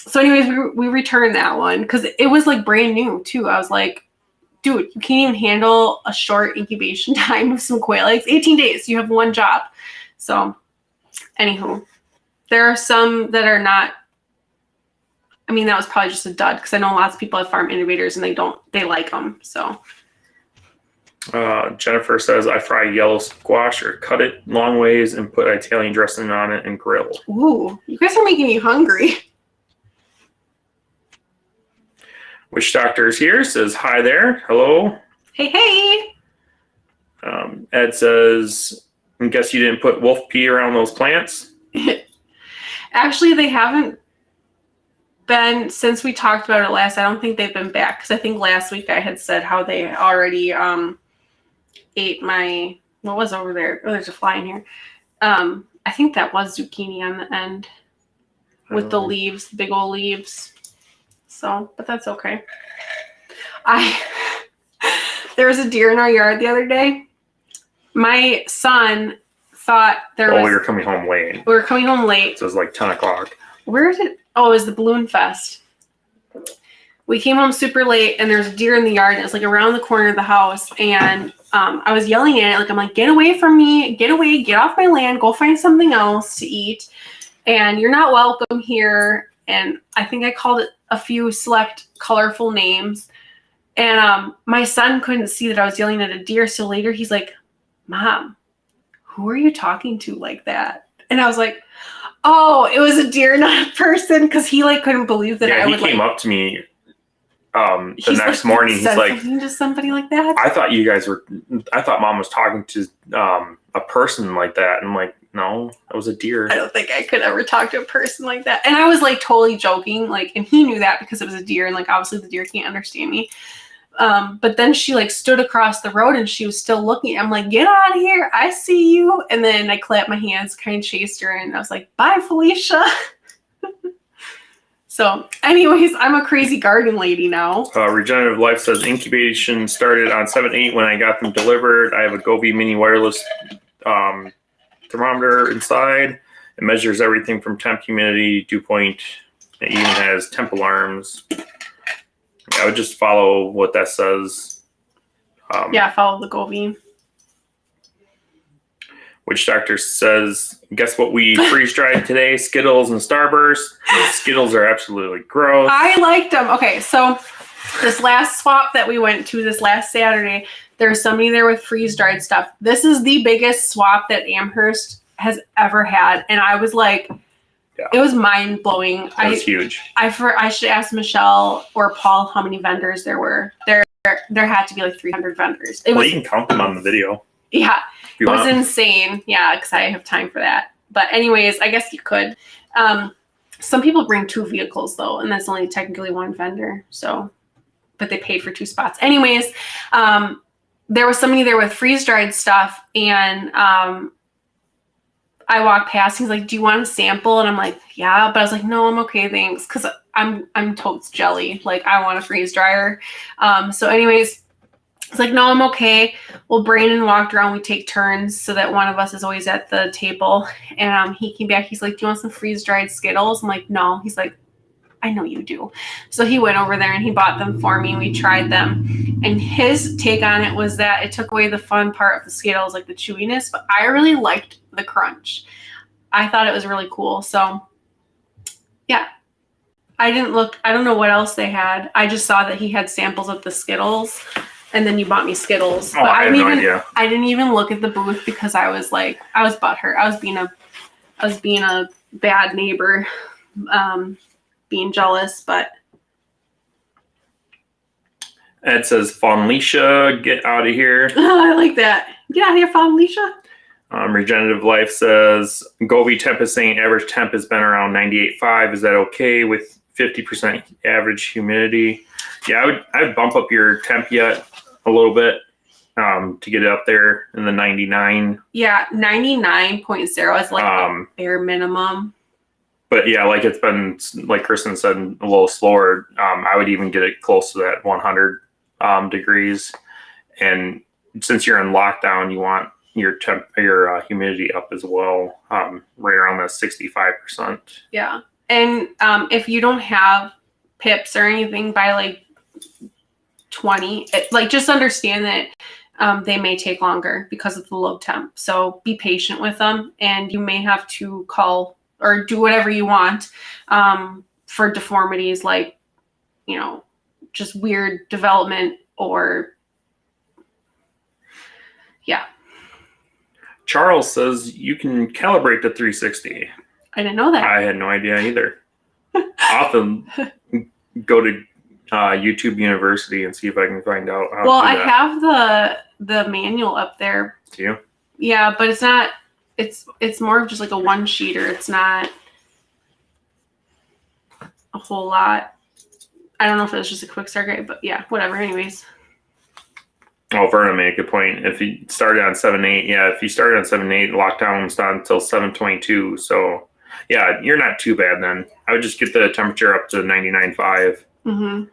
So anyways, we returned that one because it was like brand new too. I was like, dude, you can't even handle a short incubation time with some quail eggs. 18 days, you have one job. So anywho, there are some that are not. I mean, that was probably just a dud because I know lots of people have Farm Innovators and they like them. So Jennifer says, I fry yellow squash or cut it long ways and put Italian dressing on it and grill. Ooh, you guys are making me hungry. Witch Doctor is here, says hi there. Hello. Hey. Ed says, I guess you didn't put wolf pee around those plants? Actually, they haven't been since we talked about it last. I don't think they've been back because I think last week I had said how they already ate my, what was over there? Oh, there's a fly in here. I think that was zucchini on the end with the leaves, big old leaves. So, but that's okay. There was a deer in our yard the other day. My son thought there was. Oh, we were coming home late. We were coming home late. So it was like 10 o'clock. Where is it? Oh, it was the Balloon Fest. We came home super late, and there's a deer in the yard, and it's like around the corner of the house. And I was yelling at it, like I'm like, get away from me, get away, get off my land, go find something else to eat, and you're not welcome here. And I think I called it a few select colorful names, and my son couldn't see that I was yelling at a deer. So later he's like, Mom, who are you talking to like that? And I was like, oh, it was a deer, not a person, because he like couldn't believe that I would. He came up to me the next morning. He's like, to somebody like that. I thought Mom was talking to a person like that. And I'm like, no, that was a deer. I don't think I could ever talk to a person like that. And I was like totally joking, like, and he knew that because it was a deer, and like obviously the deer can't understand me. But then she like stood across the road and she was still looking. I'm like, get out of here. I see you. And then I clapped my hands, kind of chased her, and I was like, bye, Felicia. So anyways, I'm a crazy garden lady now. Regenerative Life says incubation started on 7/8 when I got them delivered. I have a Govee mini wireless thermometer inside. It measures everything from temp, humidity, dew point. It even has temp alarms. I would just follow what that says. Follow the Govee. Witch Doctor says, guess what we freeze-dried today? Skittles and Starburst. Skittles are absolutely gross. I liked them. Okay, so this last swap that we went to this last Saturday, there was somebody there with freeze-dried stuff. This is the biggest swap that Amherst has ever had. And I was like, It was mind-blowing. It was huge. I should ask Michelle or Paul how many vendors there were. There had to be like 300 vendors. You can count them on the video. Yeah, it was insane. Yeah, because I have time for that. But anyways, I guess you could. Some people bring 2 vehicles though, and that's only technically 1 vendor. So, but they paid for 2 spots. Anyways, there was somebody there with freeze-dried stuff, and I walked past. He's like, "Do you want a sample?" And I'm like, "Yeah," but I was like, "No, I'm okay, thanks," because I'm totes jelly. Like I want a freeze dryer. So anyways. It's like, no, I'm okay. Well, Brandon walked around. We take turns so that one of us is always at the table. And he came back. He's like, do you want some freeze-dried Skittles? I'm like, no. He's like, I know you do. So he went over there and he bought them for me. And we tried them. And his take on it was that it took away the fun part of the Skittles, like the chewiness. But I really liked the crunch. I thought it was really cool. So, yeah. I don't know what else they had. I just saw that he had samples of the Skittles. And then you bought me Skittles. Oh, I had no idea. I didn't even look at the booth because I was butthurt. I was being a bad neighbor, being jealous. But Ed says, Fawnleisha, get out of here. I like that. Get out of here, Fawnleisha. Regenerative Life says, Govee temp is saying average temp has been around 98.5. Is that okay with 50% average humidity? Yeah, I would bump up your temp yet a little bit to get it up there in the 99. Yeah, 99.0 is like the bare minimum. But yeah, like it's been, like Kristin said, a little slower. I would even get it close to that 100 degrees. And since you're in lockdown, you want your humidity up as well, right around that 65%. Yeah, and if you don't have pips or anything by like 20, just understand that they may take longer because of the low temp. So be patient with them, and you may have to call or do whatever you want for deformities like, just weird development or, yeah. Charles says you can calibrate to 360. I didn't know that. I had no idea either. Often go to YouTube University and see if I can find out how Well, to I do that. have the manual up there. Do you? Yeah, but it's not. It's more of just like a one sheeter. It's not a whole lot. I don't know if it was just a quick start guide, but yeah, whatever. Anyways. Oh, Verna made a good point. If you started on 7.8, yeah, if you started on 7.8, lockdown's not until 7.22. So, yeah, you're not too bad then. I would just get the temperature up to 99.5. Mm-hmm.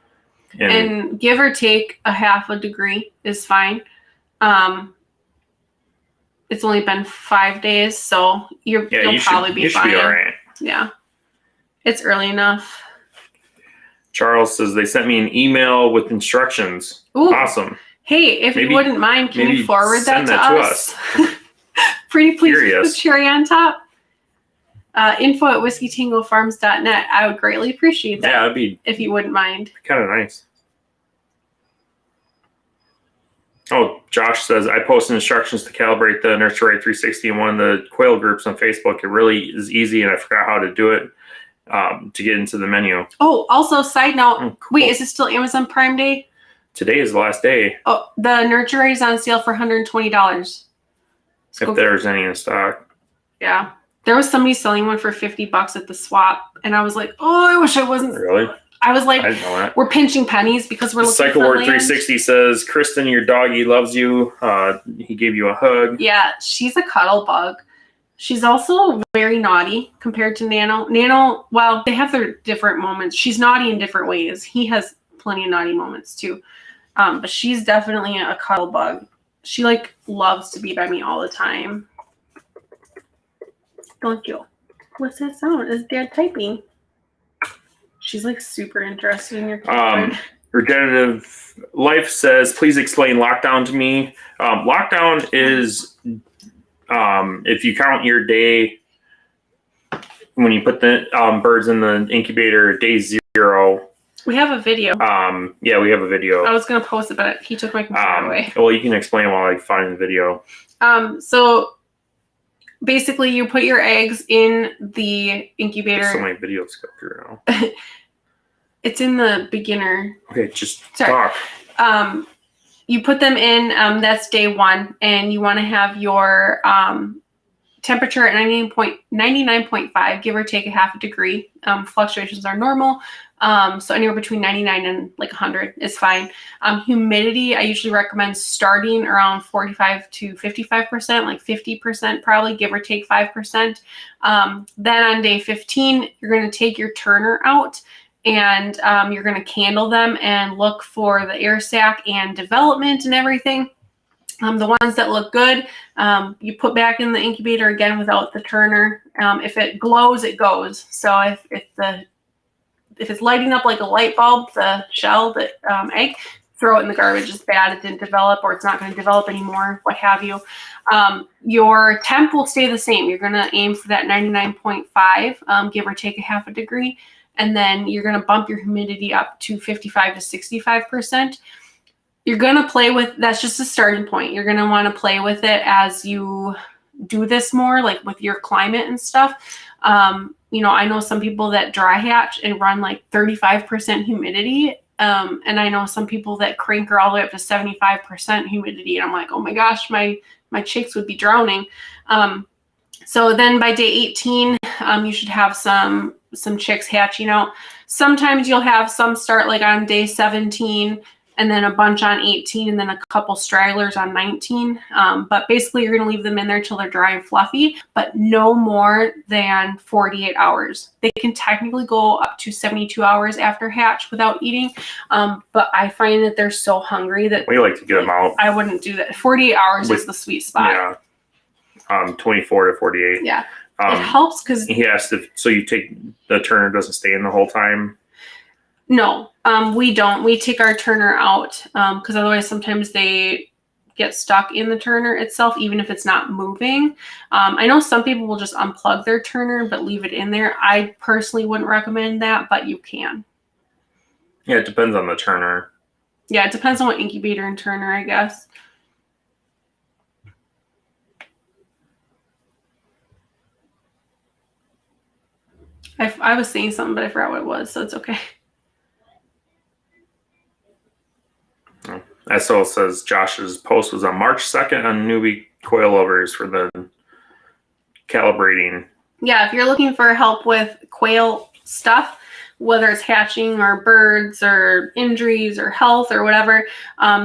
And give or take a half a degree is fine. It's only been 5 days, so you'll probably be fine. You should be all right. Yeah, it's early enough. Charles says they sent me an email with instructions. Ooh. Awesome. Hey, if you wouldn't mind, can you forward that to us? Pretty please with the cherry on top. info@whiskeytangofarms.net. I would greatly appreciate that. Yeah, that'd be if you wouldn't mind. Kind of nice. Oh, Josh says I posted instructions to calibrate the Nursery 360 in one of the Quail groups on Facebook. It really is easy, and I forgot how to do it to get into the menu. Oh, also, side note. Cool. Wait, is it still Amazon Prime Day? Today is the last day. Oh, the Nursery is on sale for $120. If there's any in stock. Yeah. There was somebody selling one for $50 at the swap, and I was like, oh, I wish I wasn't. Really? I was like, I didn't know that. We're pinching pennies because we're looking for land. Cycle Ward 360 says, Kristin, your doggy loves you. He gave you a hug. Yeah, she's a cuddle bug. She's also very naughty compared to Nano. Nano, well, they have their different moments. She's naughty in different ways. He has plenty of naughty moments too. But she's definitely a cuddle bug. She loves to be by me all the time. Don't you? What's that sound? Is Dad typing? She's super interested in your keyboard. Regenerative Life says, please explain lockdown to me. Lockdown is if you count your day when you put the birds in the incubator, day 0. We have a video. Yeah, we have a video. I was gonna post it, but he took my computer away. Well, you can explain while I find the video. So basically, you put your eggs in the incubator. There's so many videos to go through now. It's in the beginner. Okay, just talk. You put them in. That's day 1, and you want to have your temperature at 99.5, give or take a half a degree. Fluctuations are normal. So anywhere between 99 and 100 is fine. Humidity, I usually recommend starting around 45 to 55%, 50% probably, give or take 5%. Then on day 15, you're going to take your turner out, and you're going to candle them and look for the air sac and development and everything. The ones that look good, you put back in the incubator again without the turner. If it glows, it goes. So if it's lighting up like a light bulb, the shell, the egg, throw it in the garbage. It's bad. It didn't develop, or it's not going to develop anymore, what have you. Your temp will stay the same. You're going to aim for that 99.5, give or take a half a degree. And then you're going to bump your humidity up to 55 to 65%. You're going to play with, that's just a starting point. You're going to want to play with it as you do this more, with your climate and stuff. I know some people that dry hatch and run 35% humidity. And I know some people that crank her all the way up to 75% humidity. And I'm like, oh my gosh, my chicks would be drowning. So then by day 18, you should have some chicks hatching out. Sometimes you'll have some start on day 17, and then a bunch on 18, and then a couple stragglers on 19. But basically, you're going to leave them in there till they're dry and fluffy, but no more than 48 hours. They can technically go up to 72 hours after hatch without eating, but I find that they're so hungry that we like to get them out. I wouldn't do that. 48 hours is the sweet spot. Yeah, 24 to 48. Yeah, it helps because he asked if you take the turner doesn't stay in the whole time. No, we don't. We take our turner out because otherwise sometimes they get stuck in the turner itself, even if it's not moving. I know some people will just unplug their turner but leave it in there. I personally wouldn't recommend that, but you can. Yeah, it depends on the turner. Yeah, it depends on what incubator and turner, I guess. I was saying something, but I forgot what it was, so it's okay. SO says Josh's post was on March 2nd on newbie quail lovers for the calibrating. Yeah, if you're looking for help with quail stuff, whether it's hatching or birds or injuries or health or whatever,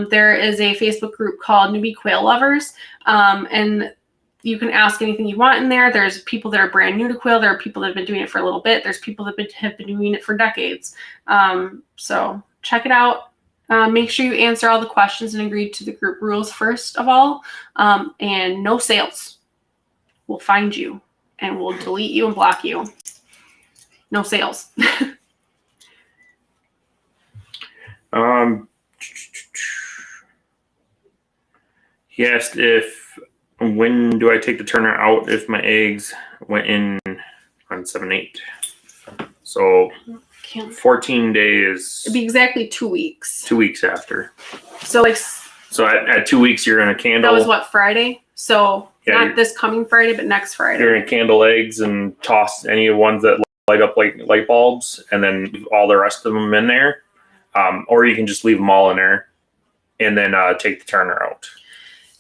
there is a Facebook group called Newbie Quail Lovers. And you can ask anything you want in there. There's people that are brand new to quail. There are people that have been doing it for a little bit. There's people that have been doing it for decades. So check it out. Make sure you answer all the questions and agree to the group rules first of all. And no sales. We'll find you and we'll delete you and block you. No sales. He asked when do I take the Turner out if my eggs went in on 7/8. So 14 days. It'd be exactly 2 weeks. 2 weeks after. So at 2 weeks you're gonna candle. That was what, Friday? So not this coming Friday, but next Friday. You're gonna candle eggs and toss any of the ones that light up like light bulbs, and then leave all the rest of them in there. Or you can just leave them all in there, and then take the Turner out.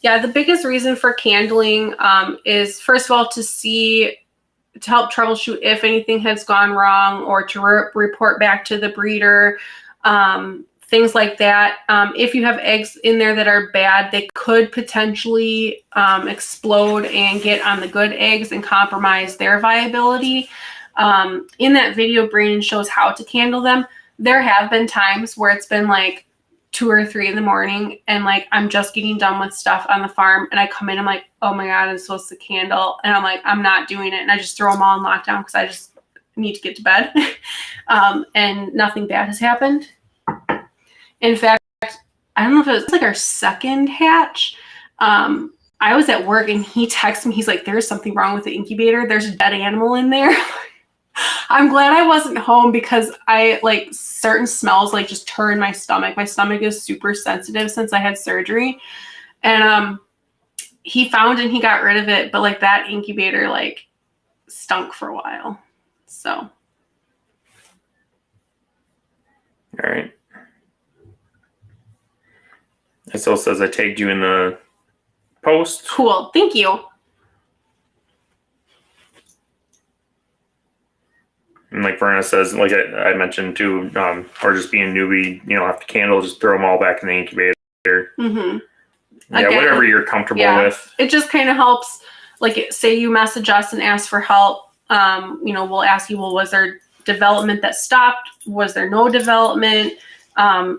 Yeah, the biggest reason for candling is, first of all, to help troubleshoot if anything has gone wrong, or to report back to the breeder, things like that. If you have eggs in there that are bad, they could potentially explode and get on the good eggs and compromise their viability. In that video, Brandon shows how to candle them. There have been times where it's been like 2 or 3 in the morning and like I'm just getting done with stuff on the farm and I come in, I'm like, oh my God, I'm supposed to candle. And I'm like, I'm not doing it. And I just throw them all in lockdown because I just need to get to bed. And nothing bad has happened. In fact, I don't know if it was like our second hatch. I was at work and he texted me. He's like, there's something wrong with the incubator. There's a dead animal in there. I'm glad I wasn't home because I like certain smells like just turn my stomach. My stomach is super sensitive since I had surgery. And he found and he got rid of it, but like that incubator like stunk for a while. So. All right. It still says I tagged you in the post. Cool. Thank you. And like Verna says, like I mentioned too, or just being a newbie, you don't have to candle, just throw them all back in the incubator. Mm-hmm. Yeah, Again, whatever you're comfortable with. It just kind of helps. Like, say you message us and ask for help. We'll ask you, well, was there development that stopped? Was there no development?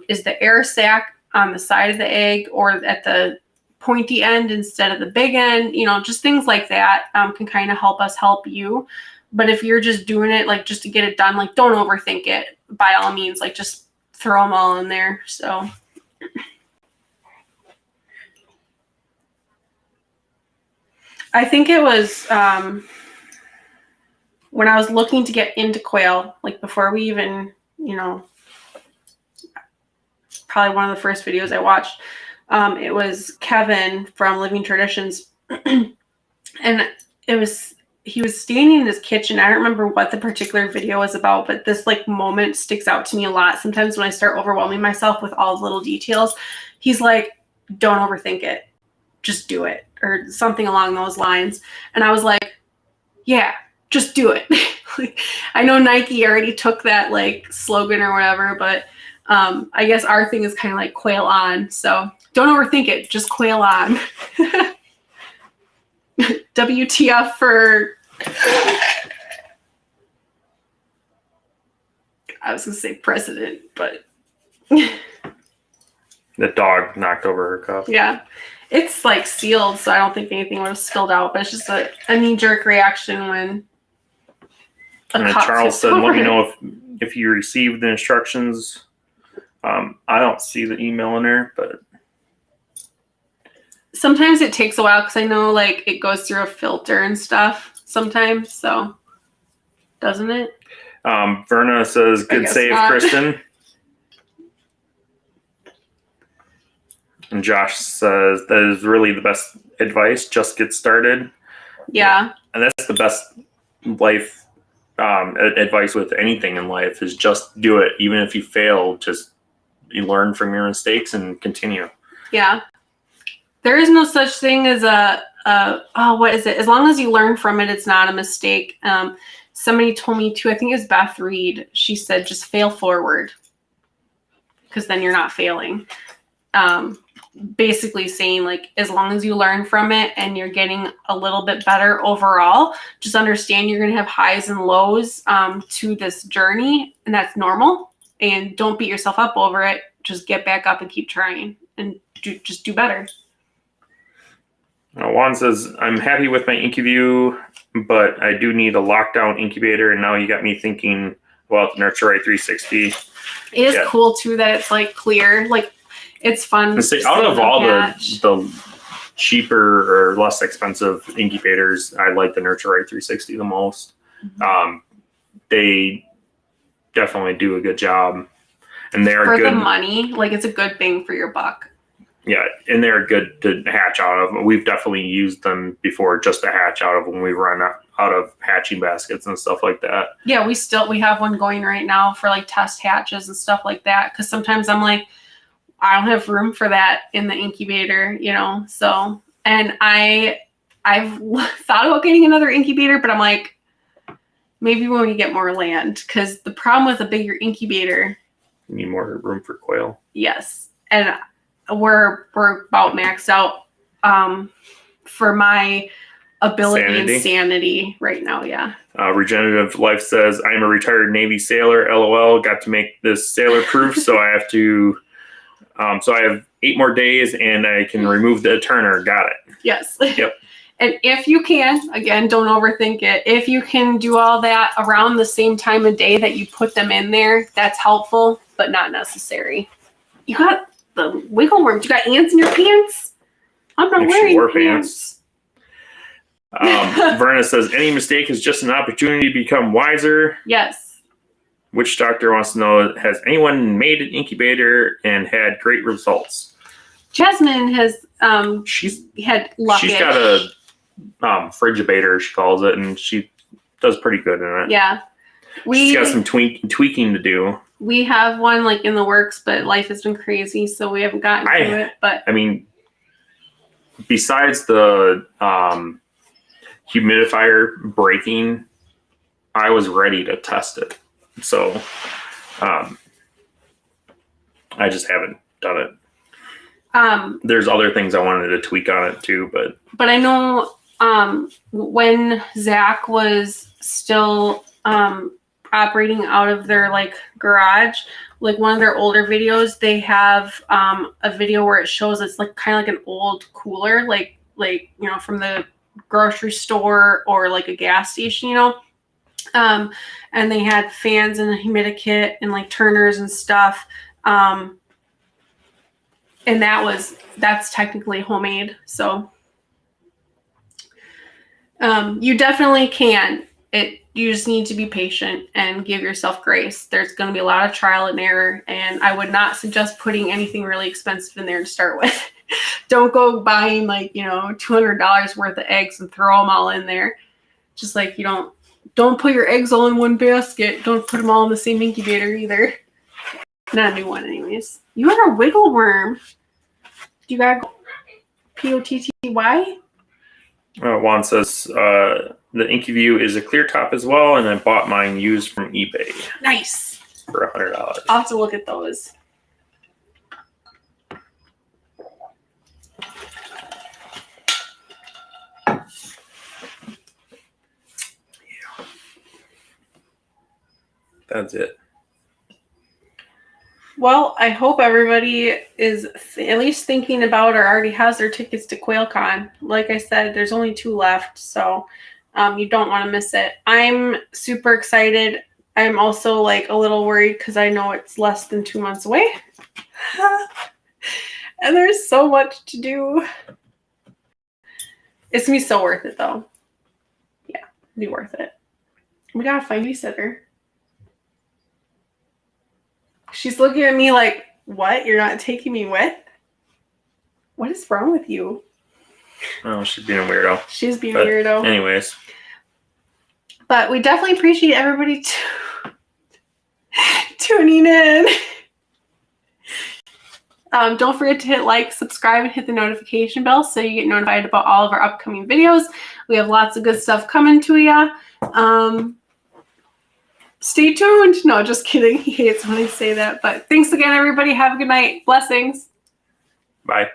Is the air sac on the side of the egg or at the pointy end instead of the big end? Just things like that can kind of help us help you. But if you're just doing it, like, just to get it done, like, don't overthink it by all means. Like, just throw them all in there. So. I think it was when I was looking to get into quail, like before we even, probably one of the first videos I watched, it was Kevin from Living Traditions. And he was standing in his kitchen. I don't remember what the particular video was about, but this like moment sticks out to me a lot. Sometimes when I start overwhelming myself with all the little details, he's like, don't overthink it. Just do it, or something along those lines. And I was like, yeah, just do it. Like, I know Nike already took that like slogan or whatever, but I guess our thing is kind of like quail on. So don't overthink it, just quail on. WTF for, I was gonna say president, but the dog knocked over her cup. Yeah. It's like sealed, so I don't think anything would have spilled out, but it's just a knee-jerk reaction when and Charles said, let me know if you received the instructions. I don't see the email in there, but sometimes it takes a while because I know like it goes through a filter and stuff sometimes, so doesn't it? Verna says, good save, not. Kristin. And Josh says, that is really the best advice. Just get started. Yeah. And that's the best life advice with anything in life is just do it. Even if you fail, just you learn from your mistakes and continue. Yeah. There is no such thing as what is it? As long as you learn from it, it's not a mistake. Somebody told me too, I think it was Beth Reed. She said, just fail forward, because then you're not failing. Basically saying, like, as long as you learn from it and you're getting a little bit better overall, just understand you're going to have highs and lows to this journey, and that's normal. And don't beat yourself up over it. Just get back up and keep trying and just do better. Juan says, I'm happy with my IncuView, but I do need a lockdown incubator. And now you got me thinking about the Nurture Right 360. It is cool too that it's like clear. Like, it's fun. Out of all the cheaper or less expensive incubators, I like the Nurture Right 360 the most. Mm-hmm. They definitely do a good job, and they are for good. The money. Like, it's a good bang for your buck. Yeah, and they're good to hatch out of. We've definitely used them before just to hatch out of when we run out of hatching baskets and stuff like that. Yeah, we have one going right now for like test hatches and stuff like that. Because sometimes I'm like, I don't have room for that in the incubator, So, and I've thought about getting another incubator, but I'm like, maybe when we get more land, because the problem with a bigger incubator, you need more room for quail. Yes, and we're about maxed out for my ability and sanity right now. Yeah. Regenerative Life says, I'm a retired Navy sailor. LOL. Got to make this sailor proof, so I have to. So I have 8 more days, and I can remove the turner. Got it. Yes. Yep. And if you can, again, don't overthink it. If you can do all that around the same time of day that you put them in there, that's helpful, but not necessary. You got the wiggle worms. You got ants in your pants? I'm not wearing pants. Verna says, any mistake is just an opportunity to become wiser. Yes. Which doctor wants to know, has anyone made an incubator and had great results? Jasmine has she's had luck. She's got a frigidator, she calls it, and she does pretty good in it. Yeah. She's got some tweaking to do. We have one like in the works, but life has been crazy, so we haven't gotten to it. But I mean, besides the humidifier breaking, I was ready to test it. So I just haven't done it. There's other things I wanted to tweak on it too, but I know when Zach was still operating out of their like garage, like one of their older videos, they have a video where it shows it's like kind of like an old cooler, like from the grocery store or like a gas station, and they had fans and a humidikit and like turners and stuff. And that's technically homemade. So you definitely can. You just need to be patient and give yourself grace. There's going to be a lot of trial and error, and I would not suggest putting anything really expensive in there to start with. Don't go buying like, $200 worth of eggs and throw them all in there. Just like don't put your eggs all in one basket. Don't put them all in the same incubator either. Not a new one anyways. You are a wiggle worm. You got POTTY? Juan says, the IncuView is a clear top as well, and I bought mine used from eBay. Nice. For $100. I'll have to look at those. That's it. Well, I hope everybody is at least thinking about or already has their tickets to QuailCon. Like I said, there's only 2 left, so you don't want to miss it. I'm super excited. I'm also like a little worried because I know it's less than 2 months away. And there's so much to do. It's going to be so worth it, though. Yeah, it'll be worth it. We got to find a babysitter. She's looking at me like, what? You're not taking me with? What is wrong with you? Oh, she's being a weirdo. She's being a weirdo. Anyways. But we definitely appreciate everybody tuning in. Don't forget to hit like, subscribe, and hit the notification bell so you get notified about all of our upcoming videos. We have lots of good stuff coming to you. Stay tuned. No, just kidding. He hates when I say that. But thanks again, everybody. Have a good night. Blessings. Bye.